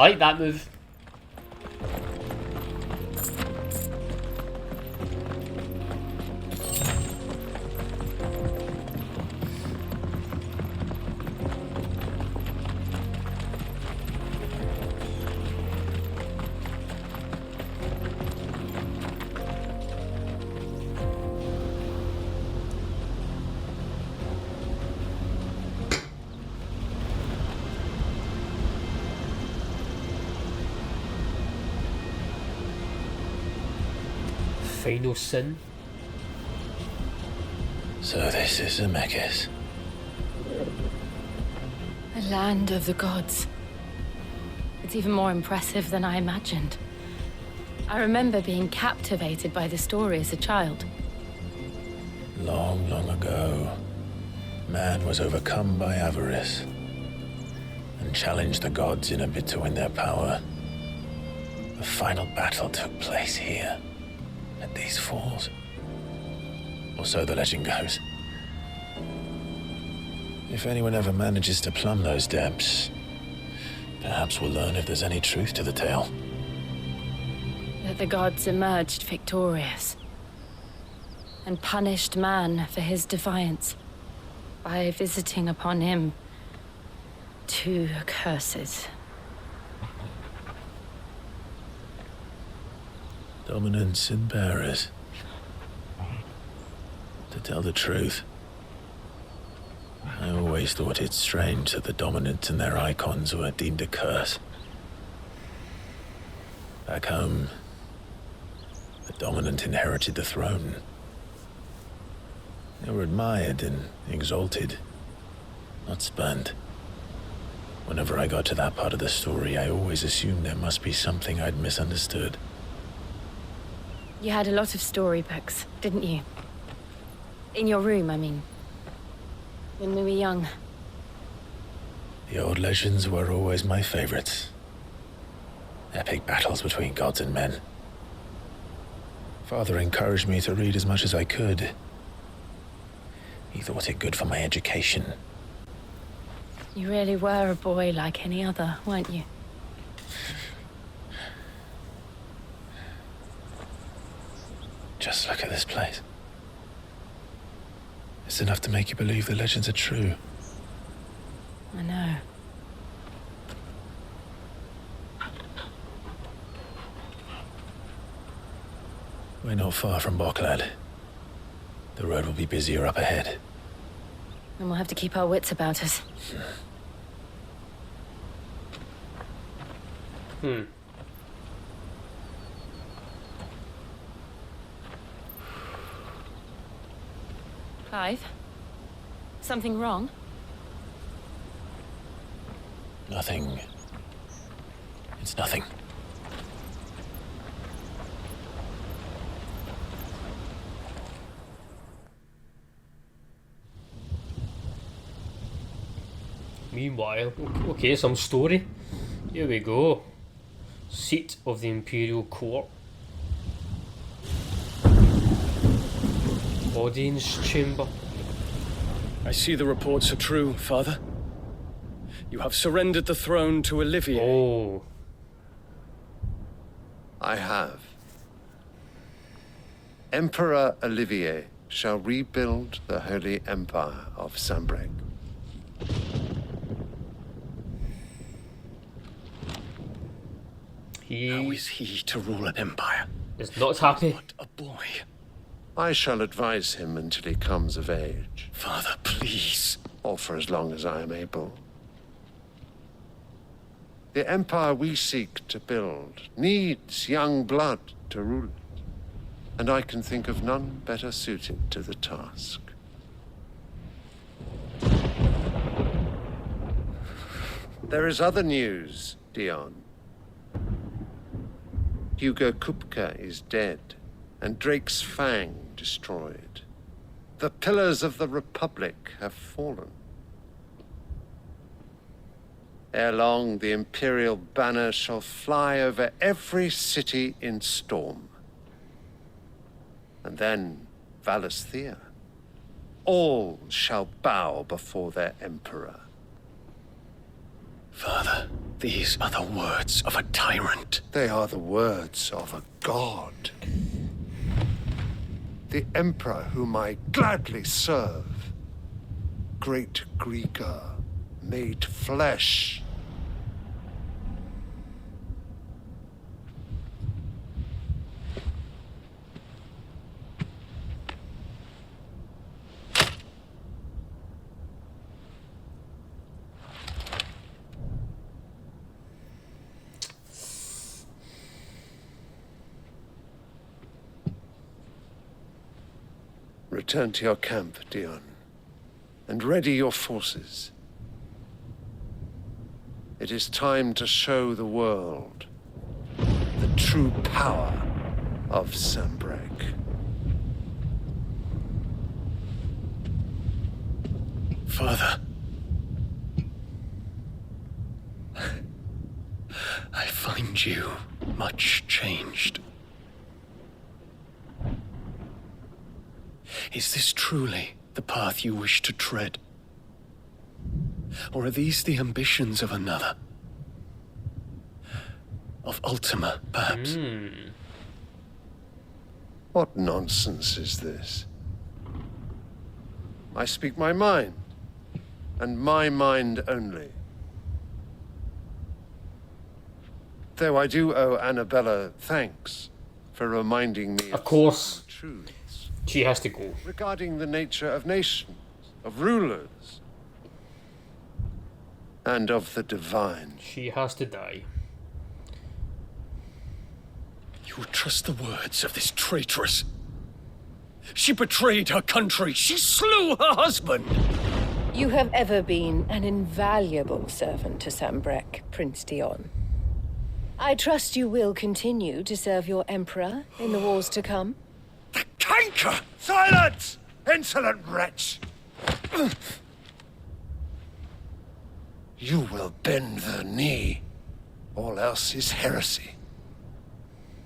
like that move. Final sin. So this is Zemeckis. The land of the gods. It's even more impressive than I imagined. I remember being captivated by the story as a child. Long, long ago, man was overcome by avarice and challenged the gods in a bid to win their power. The final battle took place here, at these falls. Or so the legend goes. If anyone ever manages to plumb those depths, perhaps we'll learn if there's any truth to the tale. That the gods emerged victorious and punished man for his defiance by visiting upon him 2 curses. Dominance and bearers. To tell the truth, I always thought it strange that the dominant and their icons were deemed a curse. Back home, the dominant inherited the throne. They were admired and exalted, not spurned. Whenever I got to that part of the story, I always assumed there must be something I'd misunderstood. You had a lot of storybooks, didn't you? In your room, I mean. When we were young. The old legends were always my favorites. Epic battles between gods and men. Father encouraged me to read as much as I could. He thought it good for my education. You really were a boy like any other, weren't you? Just look at this place. It's enough to make you believe the legends are true. I know. We're not far from Boklad. The road will be busier up ahead. And we'll have to keep our wits about us. Clive? Something wrong? Nothing. It's nothing. Meanwhile, okay, some story. Here we go. Seat of the Imperial Court. Audience chamber. I see the reports are true, Father. You have surrendered the throne to Olivier. Oh. I have. Emperor Olivier shall rebuild the Holy Empire of Sambreg. How is he to rule an empire? Is not happy. What a boy. I shall advise him until he comes of age. Father, please. Or for as long as I am able. The empire we seek to build needs young blood to rule it, and I can think of none better suited to the task. There is other news, Dion. Hugo Kupka is dead, and Drake's Fang destroyed. The pillars of the Republic have fallen. Ere long, the Imperial banner shall fly over every city in Storm. And then, Valisthea. All shall bow before their Emperor. Father. These are the words of a tyrant. They are the words of a god. The Emperor whom I gladly serve. Great Greeker, made flesh. Return to your camp, Dion, and ready your forces. It is time to show the world the true power of Sanbreque. Father. I find you much changed. Is this truly the path you wish to tread? Or are these the ambitions of another? Of Ultima, perhaps? What nonsense is this? I speak my mind, and my mind only. Though I do owe Annabella thanks for reminding me of course, some truths. She has to go. Regarding the nature of nations, of rulers, and of the divine. She has to die. You would trust the words of this traitress? She betrayed her country. She slew her husband. You have ever been an invaluable servant to Sanbreque, Prince Dion. I trust you will continue to serve your Emperor in the wars to come. Canker! Silence! Insolent wretch! You will bend the knee. All else is heresy.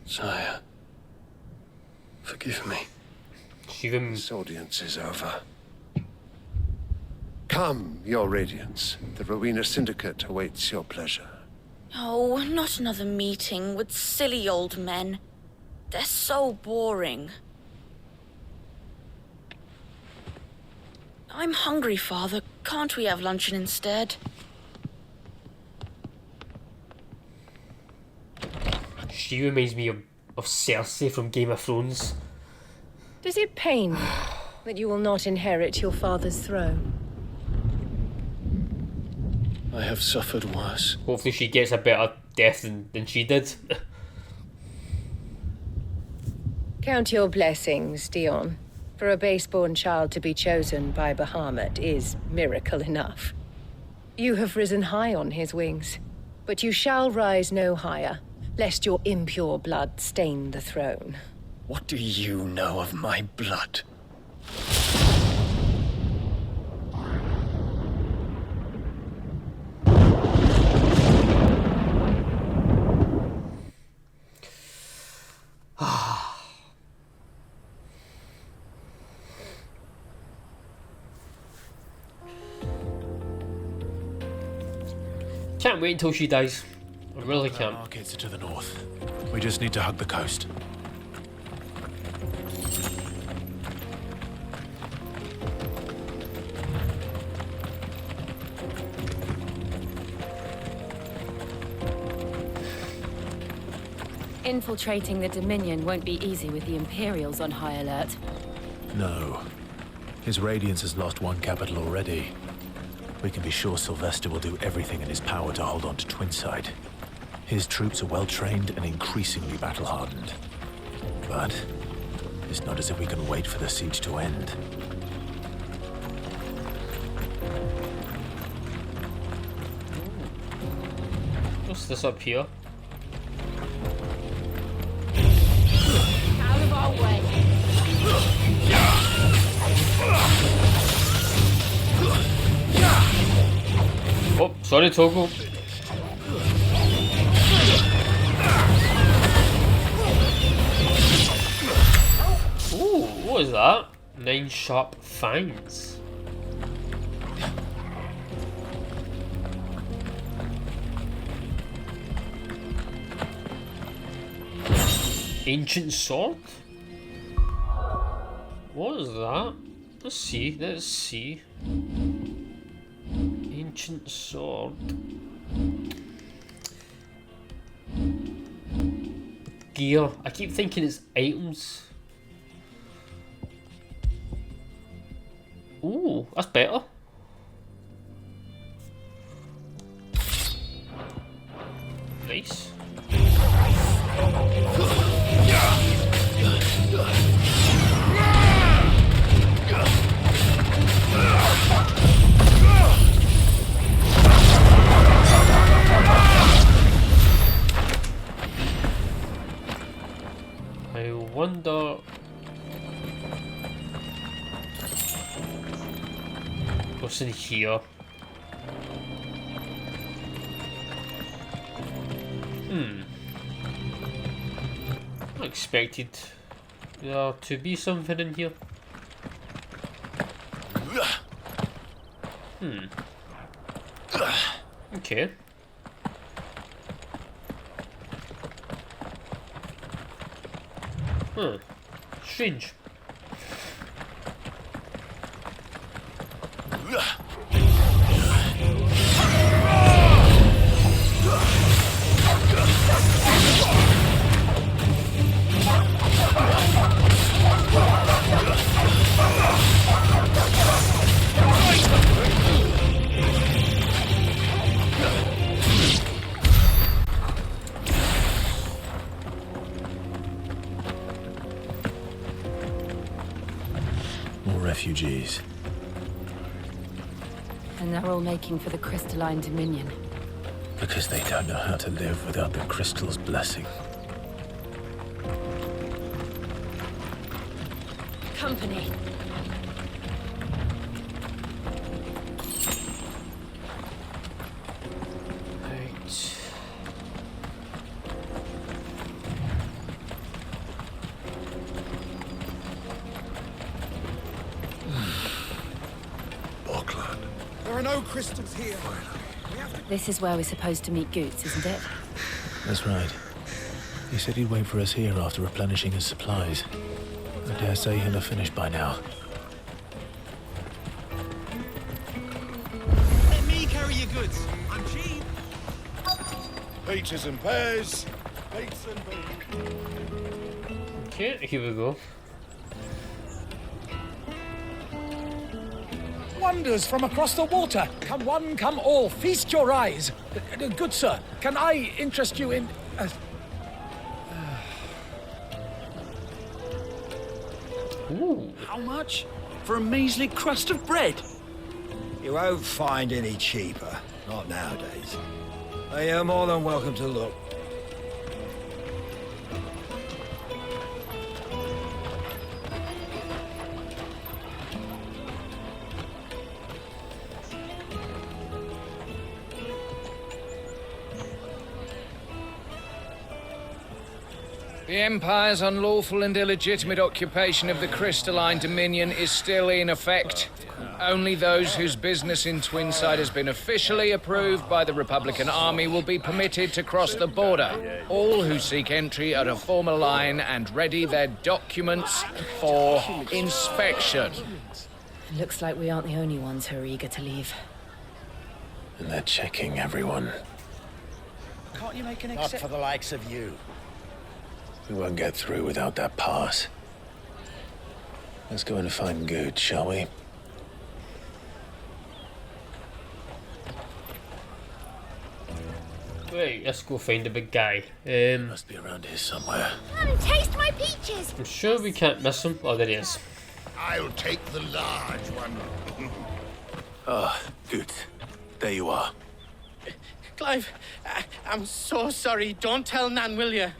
Sire, forgive me. This audience is over. Come, your radiance. The Rowena Syndicate awaits your pleasure. Oh, not another meeting with silly old men. They're so boring. I'm hungry, Father. Can't we have luncheon instead? She reminds me of Cersei from Game of Thrones. Does it pain you that you will not inherit your father's throne? I have suffered worse. Hopefully she gets a better death than she did. Count your blessings, Dion. For a base-born child to be chosen by Bahamut is miracle enough. You have risen high on his wings, but you shall rise no higher, lest your impure blood stain the throne. What do you know of my blood? Can't wait until she dies. I really can't. Markets are to the north. We just need to hug the coast. Infiltrating the Dominion won't be easy with the Imperials on high alert. No. His Radiance has lost one capital already. We can be sure Sylvester will do everything in his power to hold on to Twinside. His troops are well-trained and increasingly battle-hardened. But it's not as if we can wait for the siege to end. What's this up here? Out of our way. Oh, sorry, Togo. Ooh, what is that? 9 sharp fangs. Ancient sword? What is that? Let's see. Ancient sword. Gear. I keep thinking it's items. Ooh, that's better. Nice. I wonder what's in here. I expected there to be something in here. Okay. Strange. Refugees. And they're all making for the crystalline dominion. Because they don't know how to live without the crystal's blessing. Company. Crystals here. This is where we're supposed to meet Goots, isn't it? That's right. He said he'd wait for us here after replenishing his supplies. I dare say he'll have finished by now. Let me carry your goods. I'm cheap. Peaches and pears. Peaches and pears. Okay, here we go. Wonders from across the water. Come one, come all, feast your eyes. Good sir, can I interest you in... Ooh. How much? For a measly crust of bread? You won't find any cheaper. Not nowadays. But you're more than welcome to look. The Empire's unlawful and illegitimate occupation of the crystalline dominion is still in effect. Only those whose business in Twinside has been officially approved by the Republican Army will be permitted to cross the border. All who seek entry are to form a line and ready their documents for inspection. Looks like we aren't the only ones who are eager to leave. And they're checking everyone. Can't you make an Not for the likes of you. We won't get through without that pass. Let's go and find Good, shall we? Right, let's go find the big guy. Must be around here somewhere. Come, taste my peaches. I'm sure we can't miss him. Oh, there he is. I'll take the large one. Ah, Good. There you are. Clive, I'm so sorry. Don't tell Nan, will you?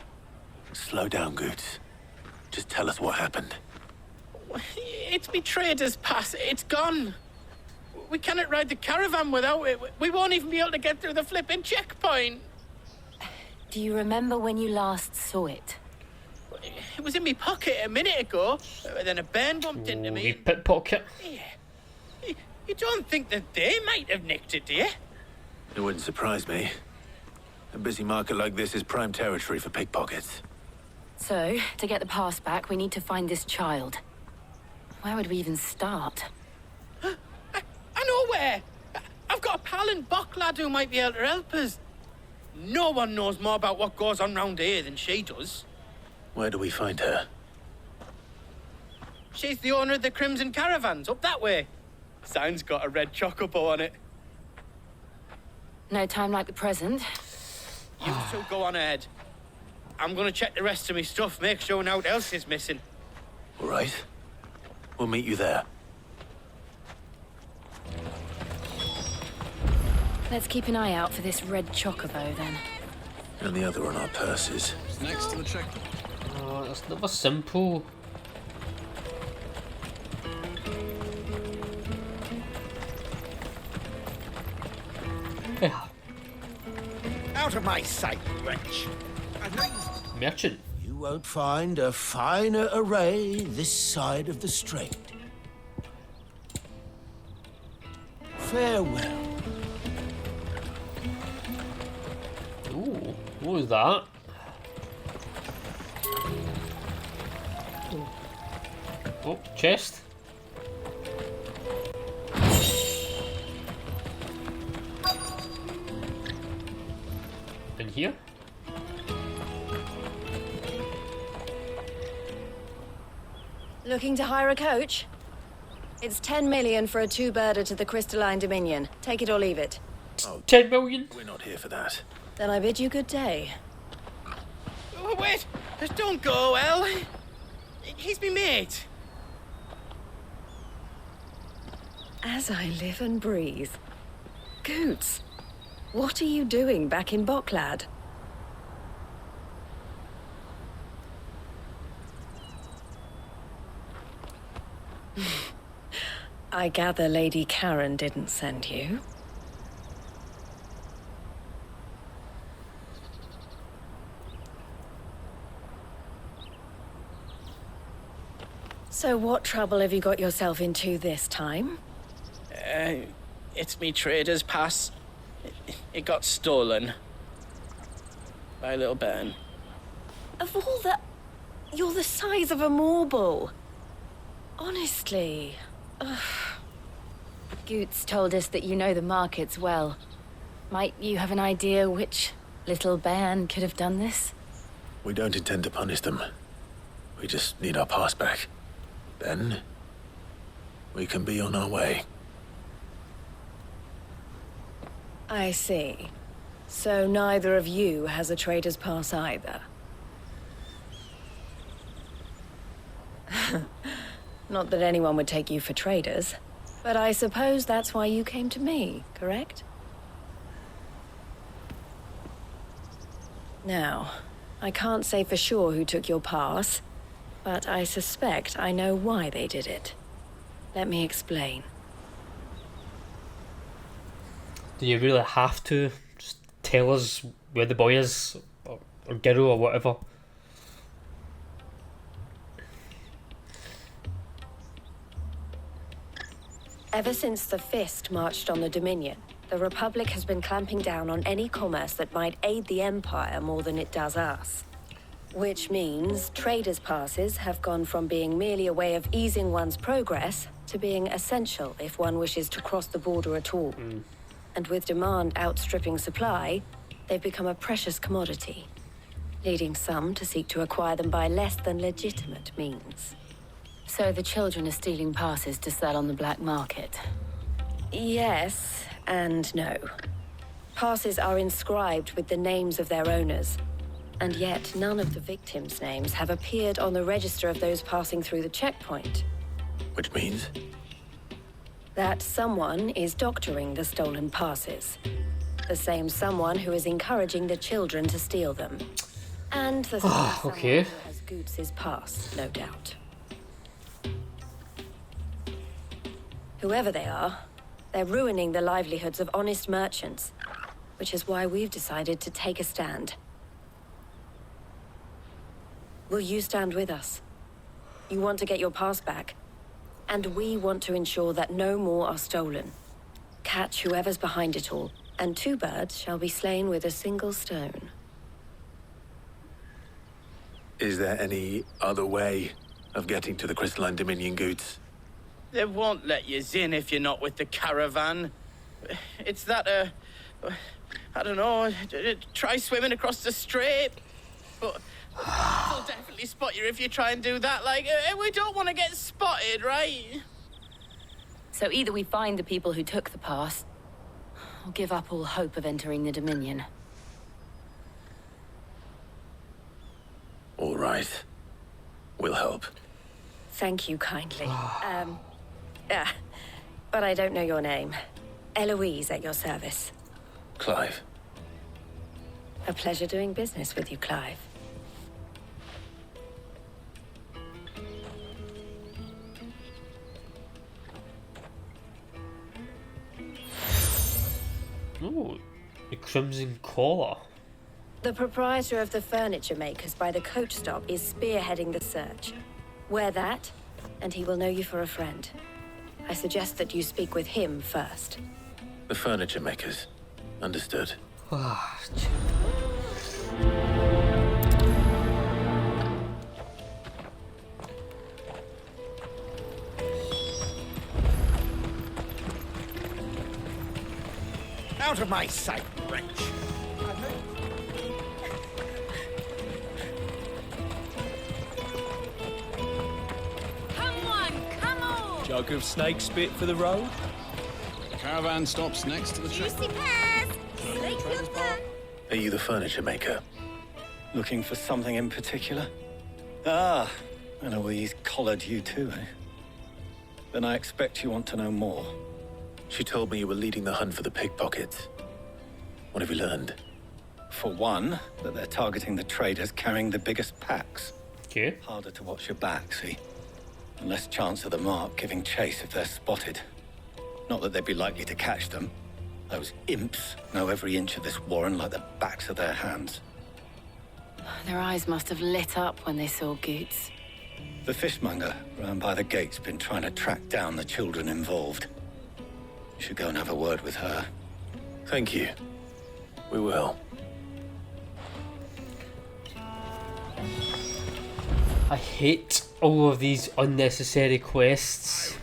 Slow down, Good. Just tell us what happened. It's betrayed us, Pass. It's gone. We cannot ride the caravan without it. We won't even be able to get through the flipping checkpoint. Do you remember when you last saw it? It was in my pocket a minute ago. Then a bairn bumped into me. Pickpocket. Yeah. You don't think that they might have nicked it, do you? It wouldn't surprise me. A busy market like this is prime territory for pickpockets. So, to get the pass back, we need to find this child. Where would we even start? I know where! I've got a pal in Bocklad who might be able to help us. No one knows more about what goes on round here than she does. Where do we find her? She's the owner of the Crimson Caravans, up that way. Sign's got a red chocobo on it. No time like the present. You two go on ahead. I'm gonna check the rest of my stuff, make sure nothing else is missing. All right. We'll meet you there. Let's keep an eye out for this red chocobo, then. And the other on our purses. It's next to the checkpoint. Oh, that's never simple. Yeah. Out of my sight, wretch. Merchant. You won't find a finer array this side of the strait. Farewell. Ooh, what was that? Oh, chest. In here? Looking to hire a coach? It's 10 million for a two-birder to the Crystalline Dominion. Take it or leave it. Oh, 10 million? We're not here for that. Then I bid you good day. Oh, wait! Just don't go, El. He's me mate. As I live and breathe. Goots, what are you doing back in Bocklad? I gather Lady Karen didn't send you. So what trouble have you got yourself into this time? It's me trader's pass. It got stolen. By little Ben. Of all the... You're the size of a marble. Honestly. Ugh. Goots told us that you know the markets well. Might you have an idea which little bairn could have done this? We don't intend to punish them. We just need our pass back. Then, we can be on our way. I see. So neither of you has a trader's pass either. Not that anyone would take you for traders, but I suppose that's why you came to me, correct? Now, I can't say for sure who took your pass, but I suspect I know why they did it. Let me explain. Do you really have to just tell us where the boy is, or girl, or whatever? Ever since the Fist marched on the Dominion, the Republic has been clamping down on any commerce that might aid the Empire more than it does us. Which means traders' passes have gone from being merely a way of easing one's progress to being essential if one wishes to cross the border at all. And with demand outstripping supply, they've become a precious commodity, leading some to seek to acquire them by less than legitimate means. So the children are stealing passes to sell on the black market? Yes and no. Passes are inscribed with the names of their owners, and yet none of the victims' names have appeared on the register of those passing through the checkpoint. Which means? That someone is doctoring the stolen passes. The same someone who is encouraging the children to steal them. And the same okay. someone who has Goots' pass, no doubt. Whoever they are, they're ruining the livelihoods of honest merchants, which is why we've decided to take a stand. Will you stand with us? You want to get your pass back, and we want to ensure that no more are stolen. Catch whoever's behind it all, and two birds shall be slain with a single stone. Is there any other way of getting to the Crystalline Dominion goods? They won't let you in if you're not with the caravan. It's that, I don't know, try swimming across the strait. But they'll definitely spot you if you try and do that. Like, we don't want to get spotted, right? So either we find the people who took the pass, or give up all hope of entering the Dominion. All right. We'll help. Thank you kindly. But I don't know your name. Eloise at your service. Clive. A pleasure doing business with you, Clive. Ooh, the Crimson Collar. The proprietor of the furniture makers by the coach stop is spearheading the search. Wear that, and he will know you for a friend. I suggest that you speak with him first. The furniture makers. Understood. Out of my sight, wretch! Come on, come on! Jug of snake spit for the road? Caravan stops next to the train. Juicy pears! Slake your thumb! Are you the furniture maker? Looking for something in particular? Ah, Eloise collared you too, eh? Then I expect you want to know more. She told me you were leading the hunt for the pickpockets. What have you learned? For one, that they're targeting the traders carrying the biggest packs. Okay. Harder to watch your back, see? And less chance of the mark giving chase if they're spotted. Not that they'd be likely to catch them. Those imps know every inch of this warren like the backs of their hands. Their eyes must have lit up when they saw Goots. The fishmonger round by the gate's been trying to track down the children involved. You should go and have a word with her. Thank you. We will. I hate all of these unnecessary quests.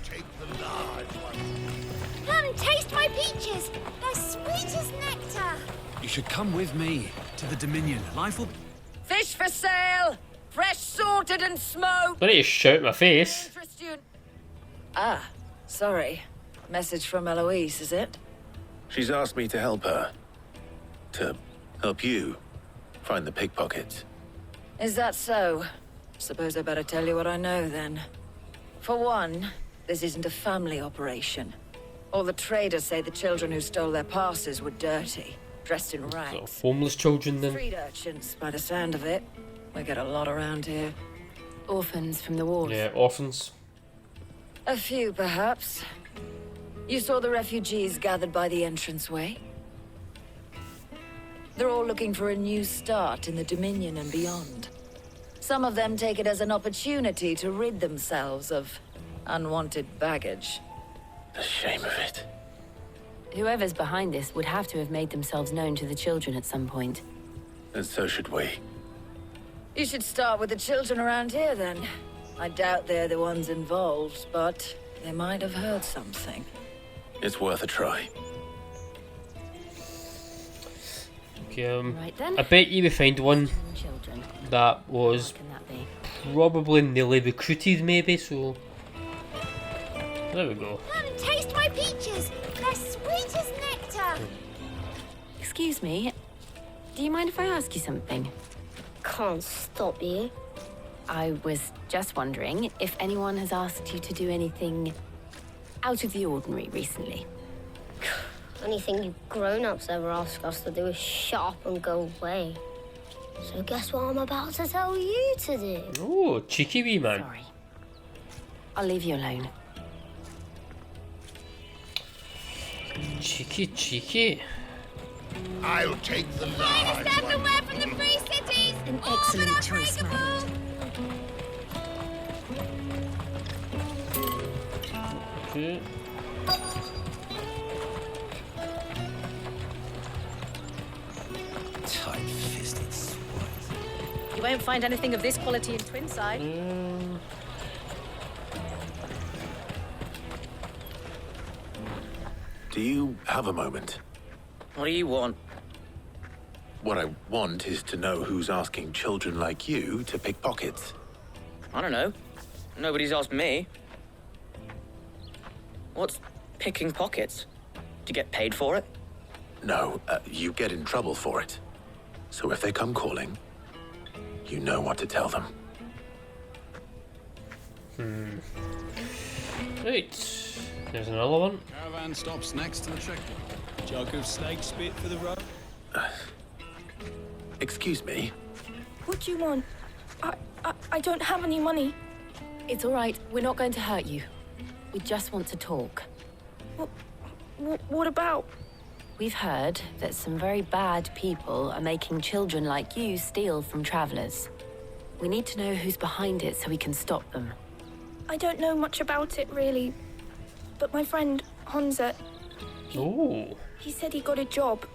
Come and taste my peaches. They're sweet as nectar. You should come with me to the Dominion. Life will... Fish for sale! Fresh sorted and smoked! Don't need to shout in my face. Ah, sorry. Message from Eloise, is it? She's asked me to help her. To help you find the pickpockets. Is that so? Suppose I better tell you what I know then. For one, this isn't a family operation. All the traders say the children who stole their passes were dirty, dressed in rags. Homeless children then? Street urchins, by the sound of it. We get a lot around here. Orphans from the wars. Yeah, orphans. A few, perhaps. You saw the refugees gathered by the entranceway? They're all looking for a new start in the Dominion and beyond. Some of them take it as an opportunity to rid themselves of unwanted baggage. The shame of it. Whoever's behind this would have to have made themselves known to the children at some point. And so should we. You should start with the children around here, then. I doubt they're the ones involved, but they might have heard something. It's worth a try. Okay, Right then. I bet you we find one Children. that was What can that be? probably nearly recruited, maybe, so... There we go. Come and taste my peaches. They're sweet as nectar. Excuse me. Do you mind if I ask you something? Can't stop you. I was just wondering if anyone has asked you to do anything out of the ordinary recently. Anything you grown-ups ever ask us to do is shut up and go away. So guess what I'm about to tell you to do? Oh, cheeky wee man. Sorry. I'll leave you alone. Cheeky, cheeky. I'll take the large Finest one. everywhere from the Free Cities. An all excellent but choice, unbreakable. Okay. Tight-fisted swine. You won't find anything of this quality in Twinside. Do you have a moment? What do you want? What I want is to know who's asking children like you to pick pockets. I don't know. Nobody's asked me. What's picking pockets? Do you get paid for it? No, you get in trouble for it. So if they come calling, you know what to tell them. Right. There's another one. Caravan stops next to the checkpoint. Jug of snake spit for the road. Excuse me? What do you want? I don't have any money. It's all right. We're not going to hurt you. We just want to talk. What about? We've heard that some very bad people are making children like you steal from travelers. We need to know who's behind it so we can stop them. I don't know much about it, really. But my friend, Honza, he said he got a job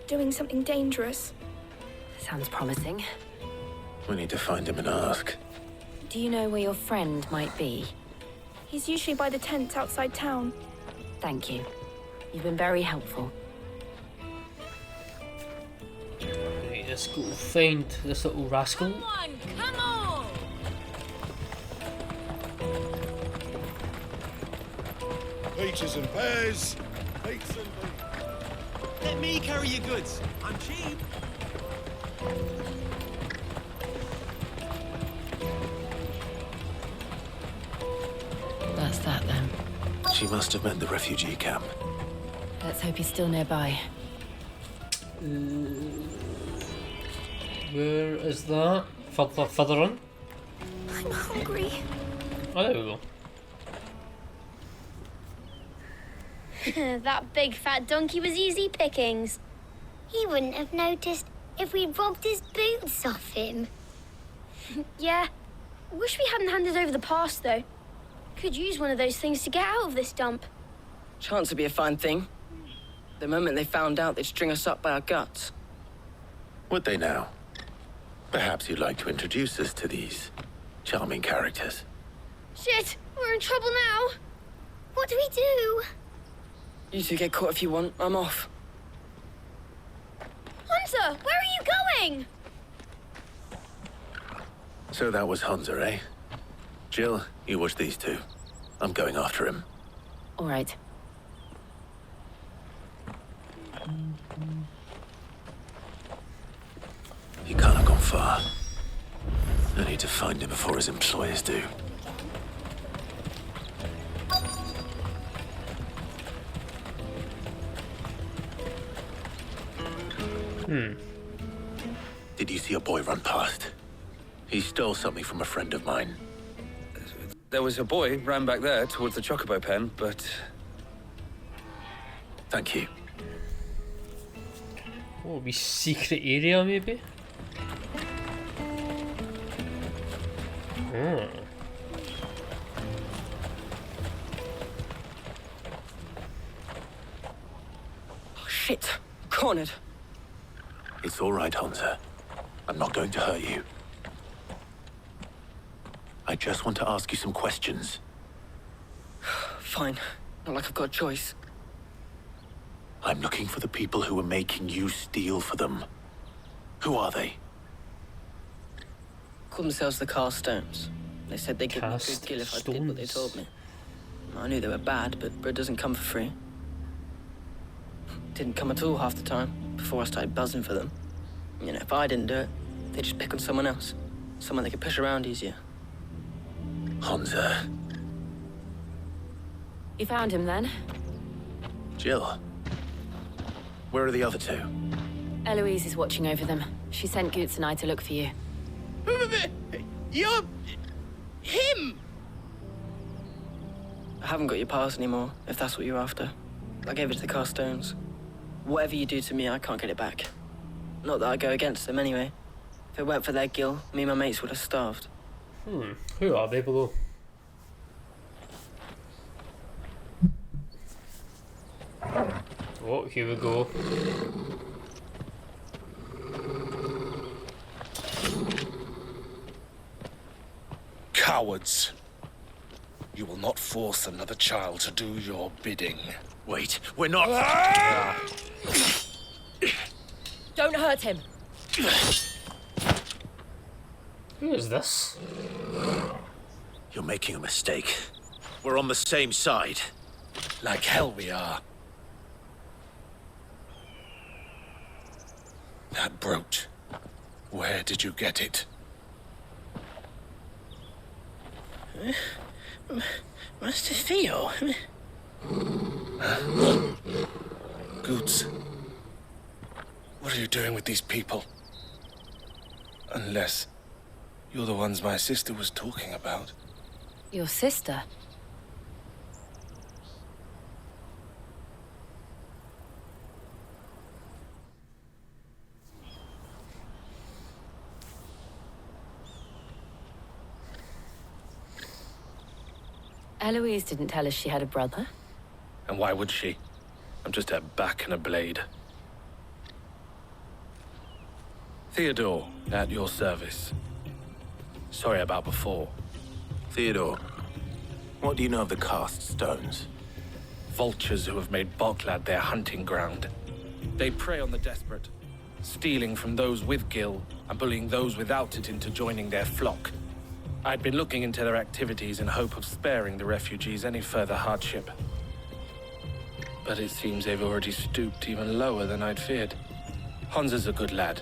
doing something dangerous. Sounds promising. We need to find him and ask. Do you know where your friend might be? He's usually by the tents outside town. Thank you. You've been very helpful. Right, let's go find this little rascal. Come on, come on! Peaches and pears. Pizza and Let me carry your goods. I'm cheap. That's that then. She must have meant the refugee camp. Let's hope he's still nearby. Where is that? Further on? I'm hungry. Oh, there we go. That big fat donkey was easy pickings. He wouldn't have noticed if we'd robbed his boots off him. Yeah. Wish we hadn't handed over the pass, though. Could use one of those things to get out of this dump. Chance would be a fine thing. The moment they found out, they'd string us up by our guts. Would they now? Perhaps you'd like to introduce us to these charming characters. Shit, we're in trouble now. What do we do? You two get caught if you want. I'm off. Hunter, where are you going? So that was Hunter, eh? Jill, you watch these two. I'm going after him. All right. He can't have gone far. I need to find him before his employers do. Did you see a boy run past? He stole something from a friend of mine. There was a boy ran back there towards the chocobo pen, but... Thank you. Oh, be secret area maybe? Oh. Oh, shit. Cornered. It's all right, Hunter. I'm not going to hurt you. I just want to ask you some questions. Fine. Not like I've got a choice. I'm looking for the people who are making you steal for them. Who are they? Call themselves the Carstones. They said they'd give me a good kill if I did what they told me. I knew they were bad, but bread doesn't come for free. Didn't come at all half the time, before I started buzzing for them. You know, if I didn't do it, they'd just pick on someone else. Someone they could push around easier. Hunter. You found him then? Jill. Where are the other two? Eloise is watching over them. She sent Goots and I to look for you. You're... him! I haven't got your pass anymore, if that's what you're after. I gave it to the Carstones. Whatever you do to me, I can't get it back. Not that I go against them anyway. If it weren't for their guild, me and my mates would have starved. Who are they below? Oh, here we go. cowards. You will not force another child to do your bidding. Wait, we're not... Don't hurt him. Who is this? You're making a mistake. We're on the same side. Like hell we are. That brooch. Where did you get it? Master Theo? Goods. What are you doing with these people? Unless you're the ones my sister was talking about. Your sister? Eloise didn't tell us she had a brother. And why would she? I'm just her back and a blade. Theodore, at your service. Sorry about before. Theodore, what do you know of the cast stones? Vultures who have made Boklad their hunting ground. They prey on the desperate, stealing from those with Gil and bullying those without it into joining their flock. I'd been looking into their activities in hope of sparing the refugees any further hardship. But it seems they've already stooped even lower than I'd feared. Hansa's a good lad.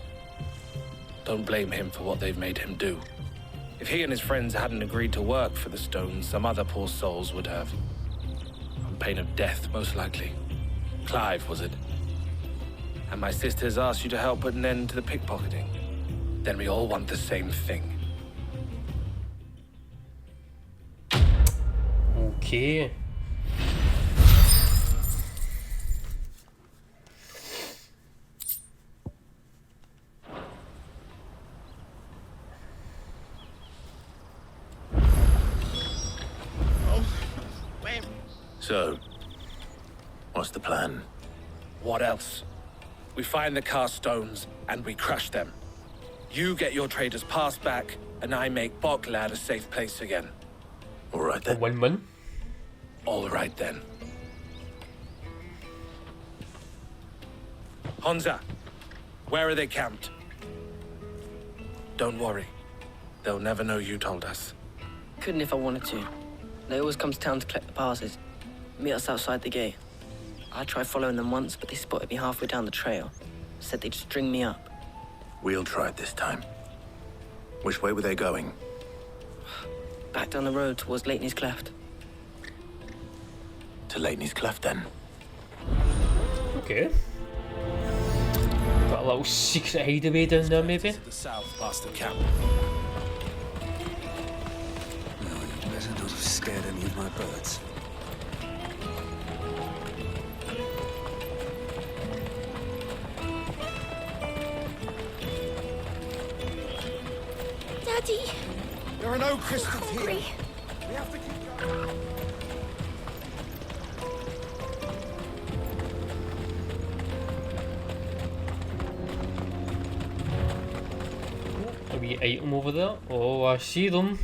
Don't blame him for what they've made him do. If he and his friends hadn't agreed to work for the stones, some other poor souls would have. On pain of death, most likely. Clive, was it? And my sisters asked you to help put an end to the pickpocketing. Then we all want the same thing. Okay. So, what's the plan? What else? We find the cast stones and we crush them. You get your traders pass back, and I make Boklad a safe place again. All right then. Win-win. All right then. Hansa, where are they camped? Don't worry. They'll never know you told us. Couldn't if I wanted to. They always come to town to collect the passes. Meet us outside the gate. I tried following them once, but they spotted me halfway down the trail. Said they'd string me up. We'll try it this time. Which way were they going? Back down the road towards Leitney's Cleft. To Leitney's Cleft, then. Okay. Got a little secret hideaway down there, maybe? To the south, past the camp. No, you better not have scared any of my birds. Daddy! There are no crystals here. We have to keep going. A wee item over there. Oh, I see them.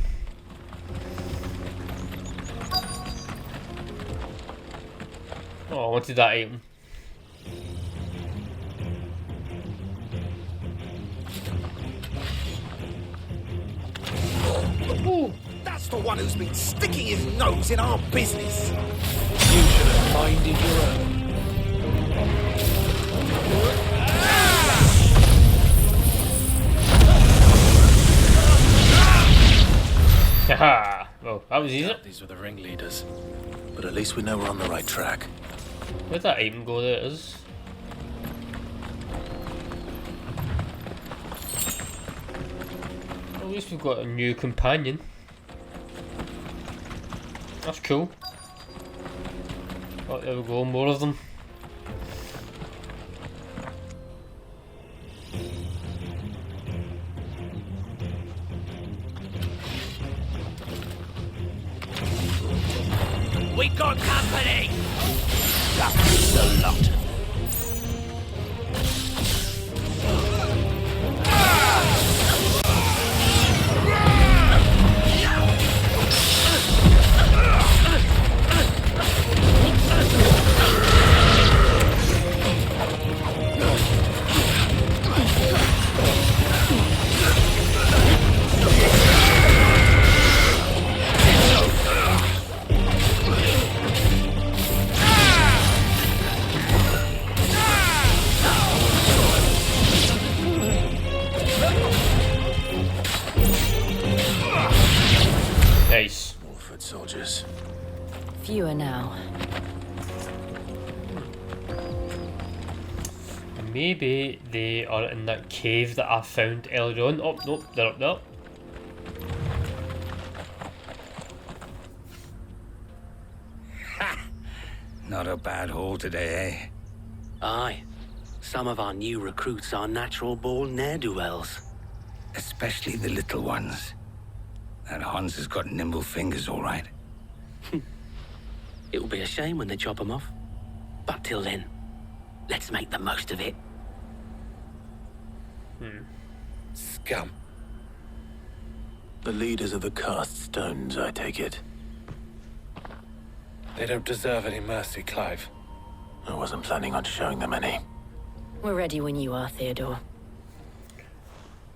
Oh, I wanted that item. Ooh, that's the one who's been sticking his nose in our business. You should have minded your own. Haha! Well, that was easy. These were the ringleaders. But at least we know we're on the right track. Where'd that item go? There it is. At least we've got a new companion. That's cool. Oh, there we go, more of them. We got company! That's a lot. maybe they are in that cave that I found earlier on. Oh, nope, they're up there. Not a bad haul today, eh? Aye. Some of our new recruits are natural-born ne'er-do-wells. Especially the little ones. That Hans has got nimble fingers, all right. It will be a shame when they chop them off. But till then, let's make the most of it. Scum. The leaders of the cast stones, I take it. They don't deserve any mercy, Clive. I wasn't planning on showing them any. We're ready when you are, Theodore.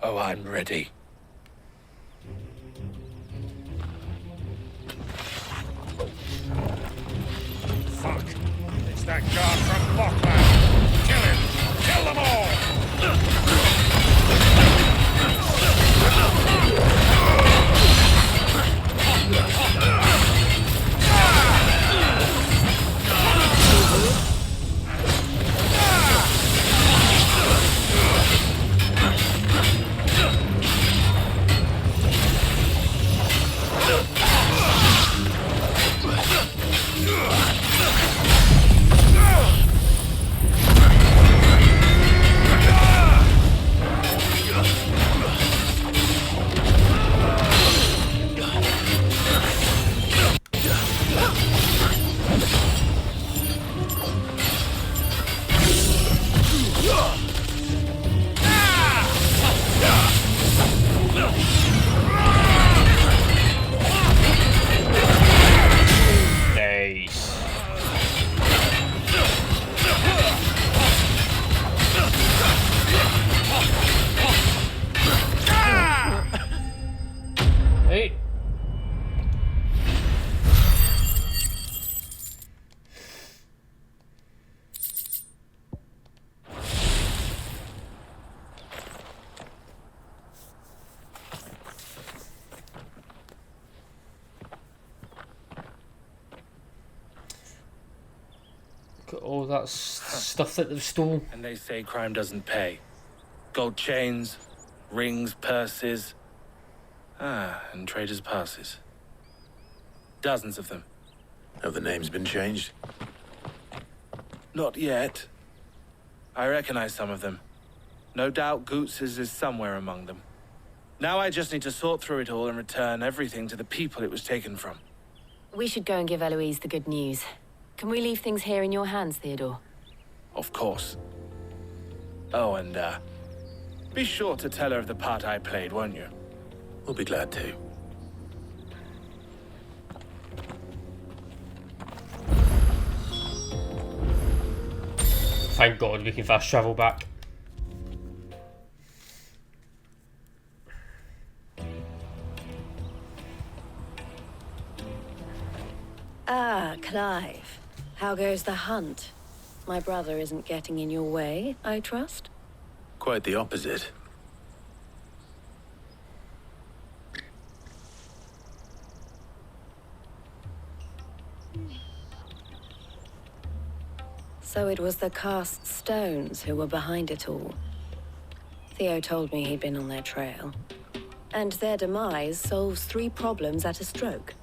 Oh, I'm ready. Fuck. It's that guard from Lockland. Kill him. Kill them all. Look at all that stuff that they've stolen. And they say crime doesn't pay. Gold chains, rings, purses. And traders' passes. Dozens of them. Have the names been changed? Not yet. I recognize some of them. No doubt Goots's is somewhere among them. Now I just need to sort through it all and return everything to the people it was taken from. We should go and give Eloise the good news. Can we leave things here in your hands, Theodore? Of course. Oh, and, be sure to tell her of the part I played, won't you? We'll be glad to. Thank God we can fast travel back. Ah, Clive. How goes the hunt? My brother isn't getting in your way, I trust? Quite the opposite. So it was the cast stones who were behind it all. Theo told me he'd been on their trail. And their demise solves 3 problems at a stroke.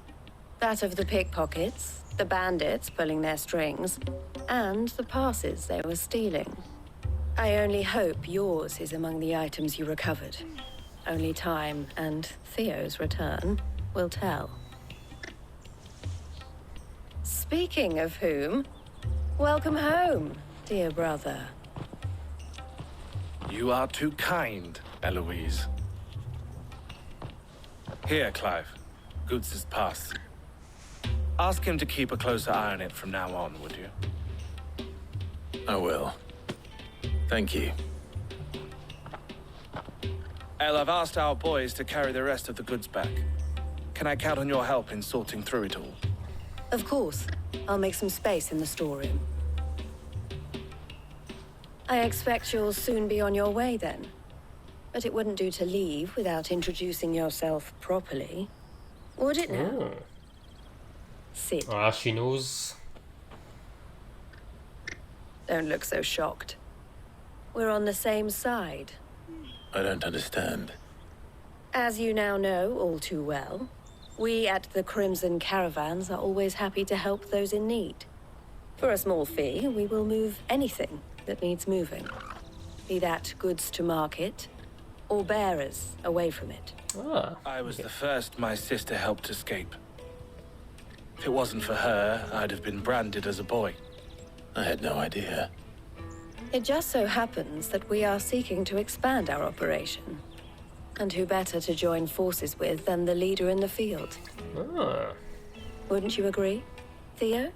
That of the pickpockets, the bandits pulling their strings, and the passes they were stealing. I only hope yours is among the items you recovered. Only time and Theo's return will tell. Speaking of whom, welcome home, dear brother. You are too kind, Eloise. Here, Clive. Goots's pass. Ask him to keep a closer eye on it from now on, would you? I will. Thank you. El, I've asked our boys to carry the rest of the goods back. Can I count on your help in sorting through it all? Of course. I'll make some space in the storeroom. I expect you'll soon be on your way then. But it wouldn't do to leave without introducing yourself properly. Would it now? Oh. Sit. Ah, she knows. Don't look so shocked. We're on the same side. I don't understand. As you now know all too well, we at the Crimson Caravans are always happy to help those in need. For a small fee, we will move anything that needs moving. Be that goods to market, or bearers away from it. I was the first my sister helped escape. If it wasn't for her, I'd have been branded as a boy. I had no idea. It just so happens that we are seeking to expand our operation. And who better to join forces with than the leader in the field? Wouldn't you agree, Theo?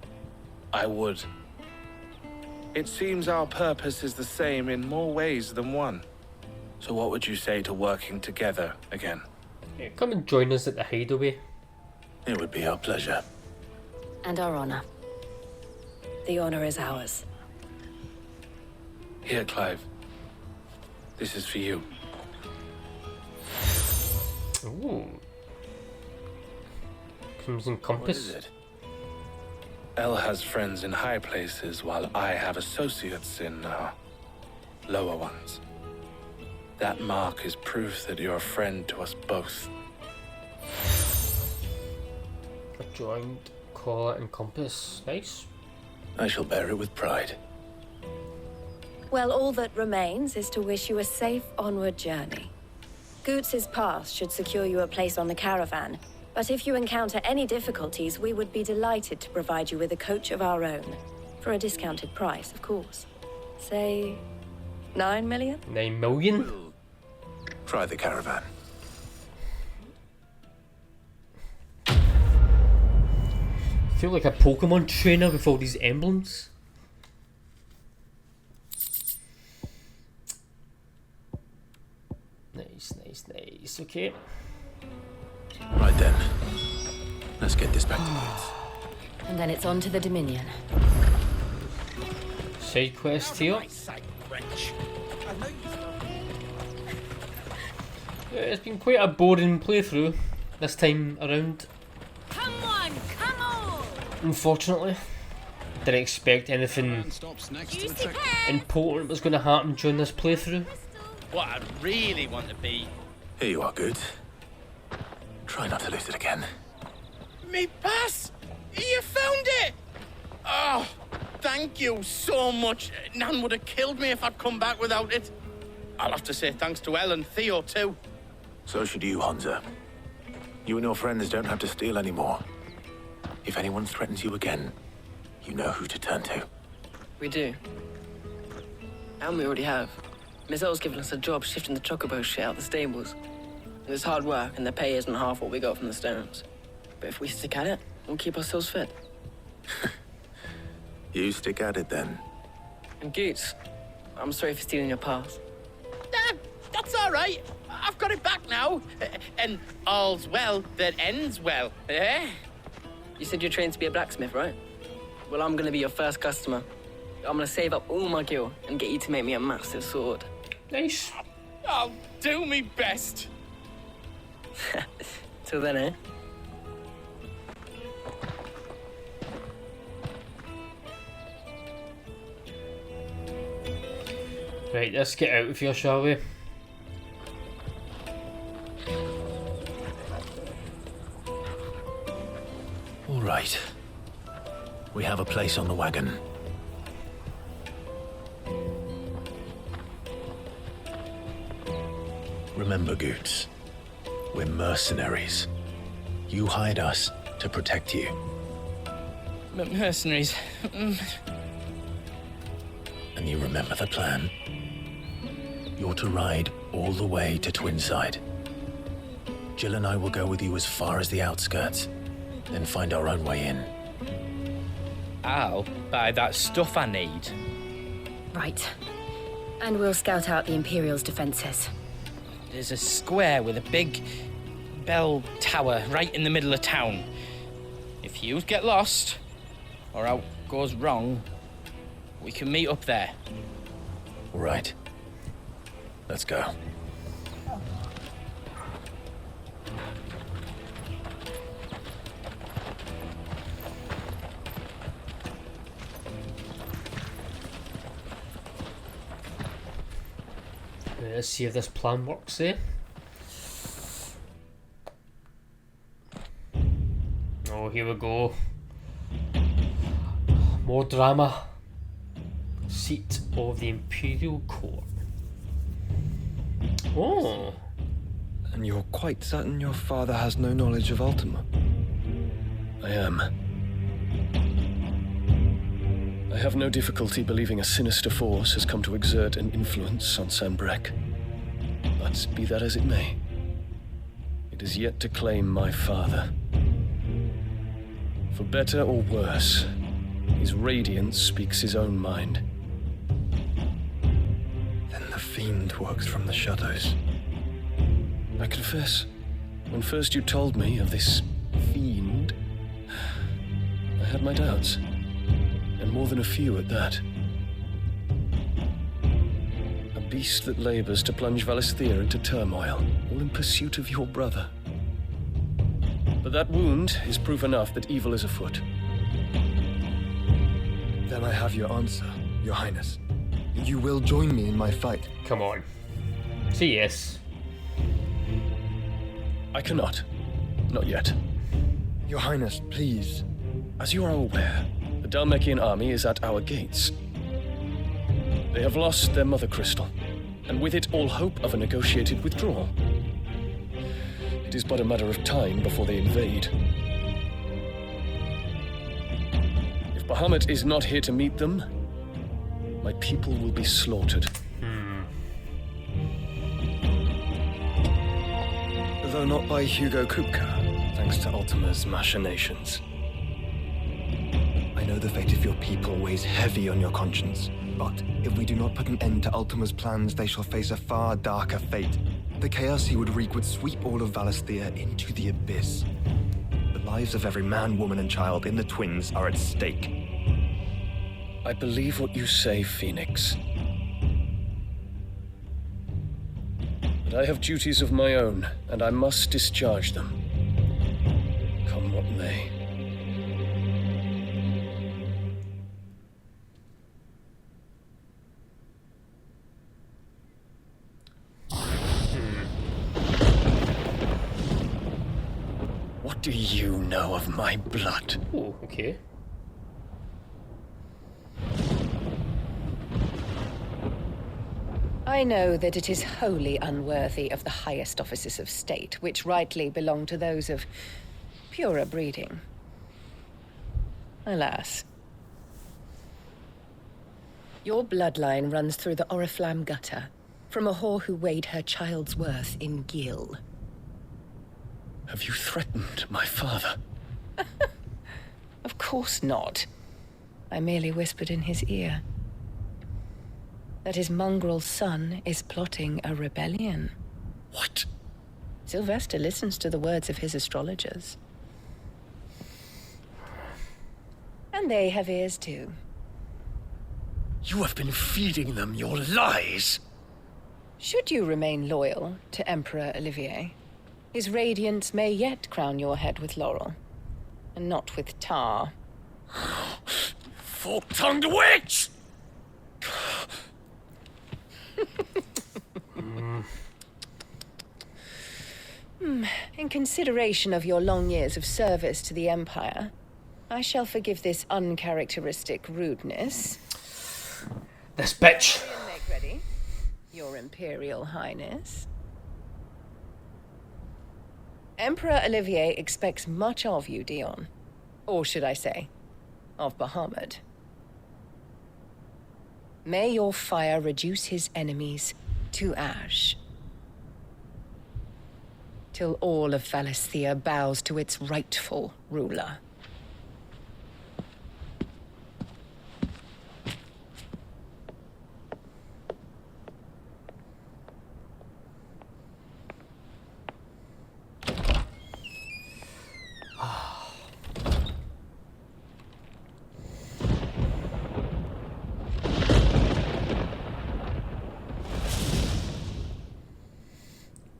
I would. It seems our purpose is the same in more ways than one. So what would you say to working together again? Yeah, come and join us at the hideaway. It would be our pleasure. And our honor. The honor is ours. Here, Clive. This is for you. Ooh. Crimson Compass. What is it? Elle has friends in high places, while I have associates in lower ones. That mark is proof that you're a friend to us both. A joint collar and compass. Nice. I shall bear it with pride. Well, all that remains is to wish you a safe onward journey. Goots's pass should secure you a place on the caravan, but if you encounter any difficulties, we would be delighted to provide you with a coach of our own. For a discounted price, of course. Say, 9 million? 9 million? We'll try the caravan. I feel like a Pokemon trainer with all these emblems. Nice. Okay. Right then. Let's get this back to Goots. And then it's on to the Dominion. Side quest here. Yeah, it's been quite a boring playthrough this time around. Come on! Unfortunately. Didn't expect anything important was going to happen during this playthrough. What I really want to be. Here you are, Goots. Try not to lose it again. Me pass! You found it! Oh, thank you so much. Nan would have killed me if I'd come back without it. I'll have to say thanks to Elle and Theo too. So should you, Hansa. You and your friends don't have to steal anymore. If anyone threatens you again, you know who to turn to. We do. And we already have. Miss Elle's given us a job shifting the chocobo shit out the stables. It's hard work, and the pay isn't half what we got from the stones. But if we stick at it, we'll keep ourselves fit. You stick at it then. And Goots, I'm sorry for stealing your pass. That's all right. I've got it back now. And all's well that ends well, eh? You said you're trained to be a blacksmith, right? Well, I'm gonna be your first customer. I'm gonna save up all my gil and get you to make me a massive sword. Nice. I'll do me best. Till then, eh? Right, let's get out of here, shall we? All right. We have a place on the wagon. Remember, Goots, we're mercenaries. You hired us to protect you. Mercenaries. And you remember the plan? You're to ride all the way to Twinside. Jill and I will go with you as far as the outskirts, then find our own way in. I'll buy that stuff I need. Right. And we'll scout out the Imperial's defenses. There's a square with a big bell tower right in the middle of town. If you get lost, or out goes wrong, we can meet up there. All right. Let's go. Let's see if this plan works, eh? Oh, here we go. More drama. Seat of the Imperial Court. Oh. And you're quite certain your father has no knowledge of Ultima? I am. I have no difficulty believing a sinister force has come to exert an influence on Sanbreque. But be that as it may, it is yet to claim my father. For better or worse, his radiance speaks his own mind. Then the fiend works from the shadows. I confess, when first you told me of this fiend, I had my doubts. And more than a few at that. A beast that labors to plunge Valisthea into turmoil, all in pursuit of your brother. But that wound is proof enough that evil is afoot. Then I have your answer, Your Highness. You will join me in my fight. Come on. Say yes. I cannot. Not yet. Your Highness, please. As you are aware, the Dhalmekian army is at our gates. They have lost their mother crystal, and with it all hope of a negotiated withdrawal. It is but a matter of time before they invade. If Bahamut is not here to meet them, my people will be slaughtered. Though not by Hugo Kupka, thanks to Ultima's machinations. I know the fate of your people weighs heavy on your conscience, but if we do not put an end to Ultima's plans, they shall face a far darker fate. The chaos he would wreak would sweep all of Valisthea into the abyss. The lives of every man, woman, and child in the Twins are at stake. I believe what you say, Phoenix. But I have duties of my own, and I must discharge them. Come what may. What do you know of my blood? Oh, okay. I know that it is wholly unworthy of the highest offices of state, which rightly belong to those of purer breeding. Alas. Your bloodline runs through the Oriflamme gutter, from a whore who weighed her child's worth in gil. Have you threatened my father? Of course not. I merely whispered in his ear that his mongrel son is plotting a rebellion. What? Sylvester listens to the words of his astrologers. And they have ears too. You have been feeding them your lies! Should you remain loyal to Emperor Olivier, his radiance may yet crown your head with laurel, and not with tar. Fork-tongued witch! In consideration of your long years of service to the Empire, I shall forgive this uncharacteristic rudeness. This bitch! Make ready, Your Imperial Highness. Emperor Olivier expects much of you, Dion. Or should I say, of Bahamut. May your fire reduce his enemies to ash. Till all of Valisthea bows to its rightful ruler.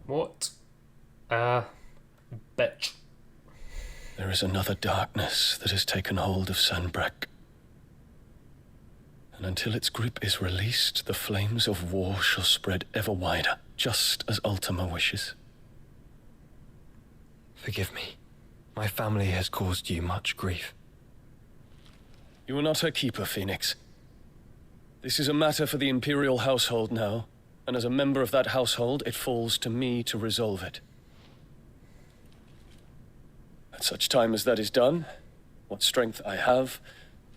What a bitch. There is another darkness that has taken hold of Sanbreque. And until its grip is released, the flames of war shall spread ever wider, just as Ultima wishes. Forgive me. My family has caused you much grief. You are not her keeper, Phoenix. This is a matter for the Imperial household now, and as a member of that household, it falls to me to resolve it. At such time as that is done, what strength I have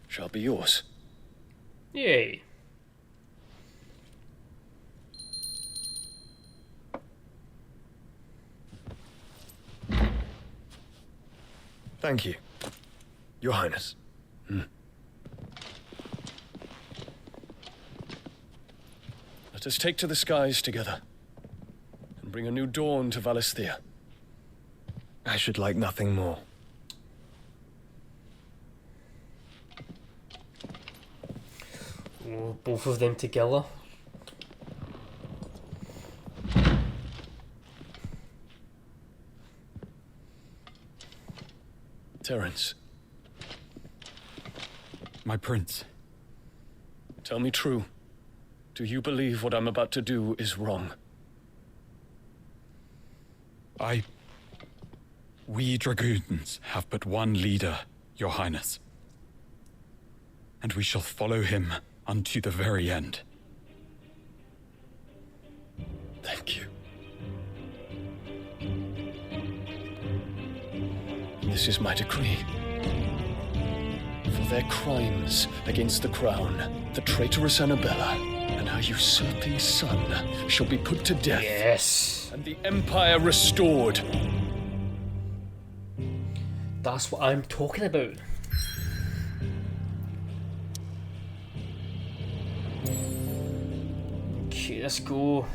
shall be yours. Yay. Thank you, Your Highness. Let us take to the skies together, and bring a new dawn to Valisthea. I should like nothing more. Oh, both of them together. Terence. My prince. Tell me true. Do you believe what I'm about to do is wrong? We dragoons have but one leader, Your Highness. And we shall follow him unto the very end. Thank you. This is my decree. For their crimes against the crown, the traitorous Annabella and her usurping son shall be put to death. Yes. And the Empire restored. That's what I'm talking about. Okay, let's go.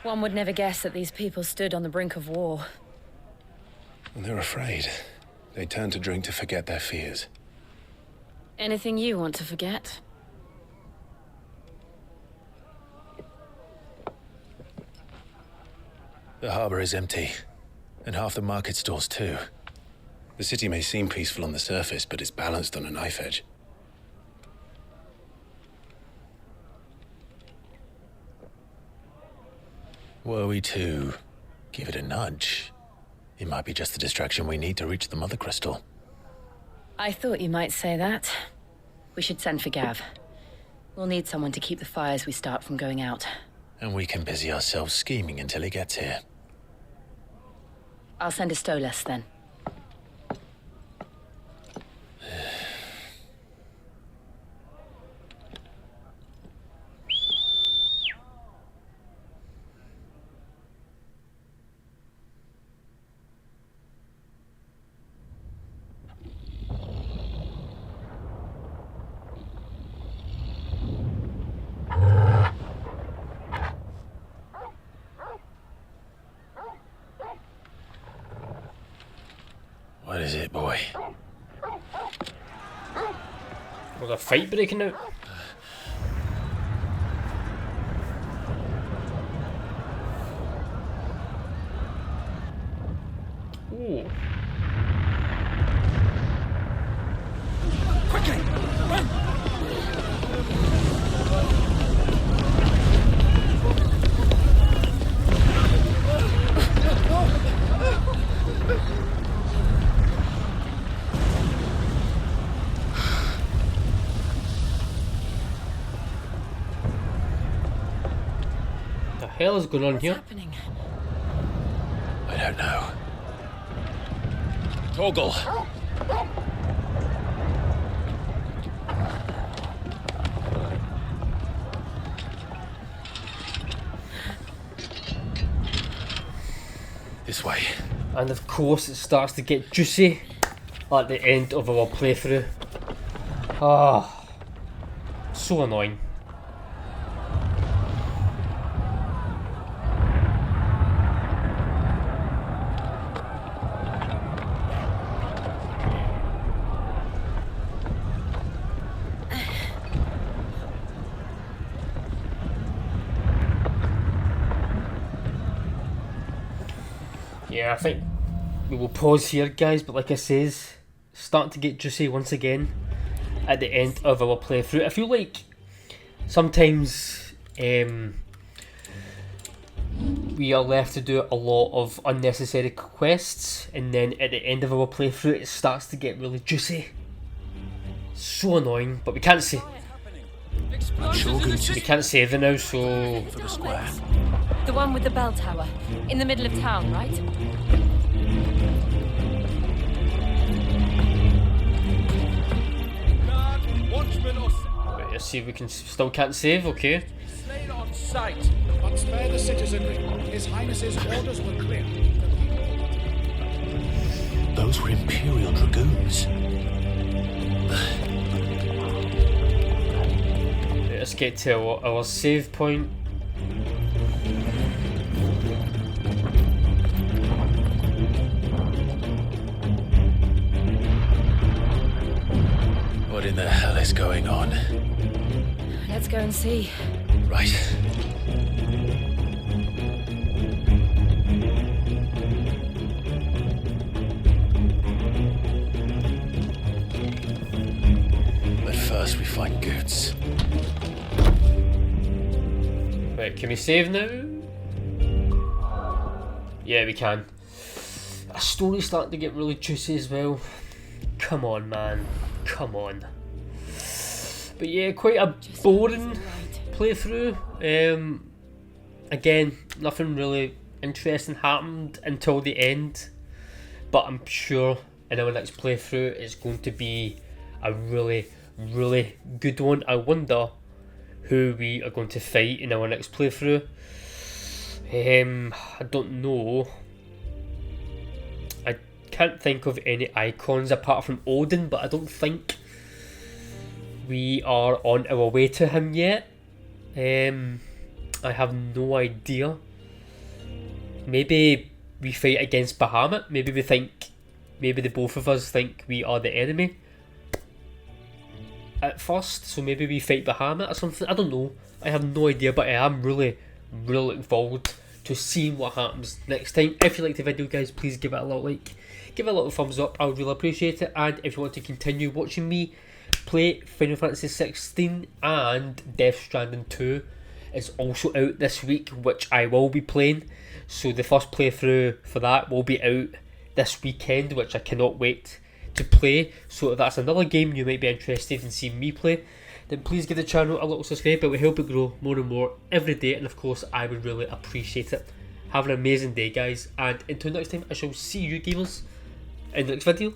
One would never guess that these people stood on the brink of war. And they're afraid. They turn to drink to forget their fears. Anything you want to forget? The harbor is empty, and half the market stalls too. The city may seem peaceful on the surface, but it's balanced on a knife edge. Were we to give it a nudge, it might be just the distraction we need to reach the Mother Crystal. I thought you might say that. We should send for Gav. We'll need someone to keep the fires we start from going out. And we can busy ourselves scheming until he gets here. I'll send a Stolas then. What is it, boy? Was a fight breaking out? Ooh. Quickly! Run! The hell is going on here? Happening? I don't know. Torgal! This way. And of course it starts to get juicy at the end of our playthrough. Ah, So annoying. Yeah, I think we will pause here, guys, but like I says, starting to get juicy once again at the end of our playthrough. I feel like sometimes we are left to do a lot of unnecessary quests, and then at the end of our playthrough it starts to get really juicy. So annoying, but we can't say we can't save it now, so For the square. The one with the bell tower, in the middle of town, right? wait, let's see if we can still can't save. Okay. Slain on sight. But spare the citizenry. His Highness's orders were clear. Those were Imperial Dragoons. Let's get to our save point. What in the hell is going on? Let's go and see. Right. But first we find Goots. Right, can we save now? Yeah, we can. Our story's starting to get really juicy as well. Come on, man. Come on. But yeah, quite a boring playthrough. Again, nothing really interesting happened until the end. But I'm sure in our next playthrough it's going to be a really, really good one. I wonder who we are going to fight in our next playthrough. I don't know. I can't think of any Eikons apart from Odin, but I don't think we are on our way to him yet. I have no idea. Maybe we fight against Bahamut. Maybe the both of us think we are the enemy at first, so maybe we fight Bahamut or something. I don't know. I have no idea, but I am really, really looking forward to seeing what happens next time. If you liked the video, guys, please give it a little like, give it a little thumbs up. I would really appreciate it. And if you want to continue watching me play Final Fantasy 16 and Death Stranding 2 is also out this week, which I will be playing. So the first playthrough for that will be out this weekend, which I cannot wait to play. So if that's another game you might be interested in seeing me play, then please give the channel a little subscribe. It will help it grow more and more every day, and of course I would really appreciate it. Have an amazing day, guys, and until next time, I shall see you gamers in the next video.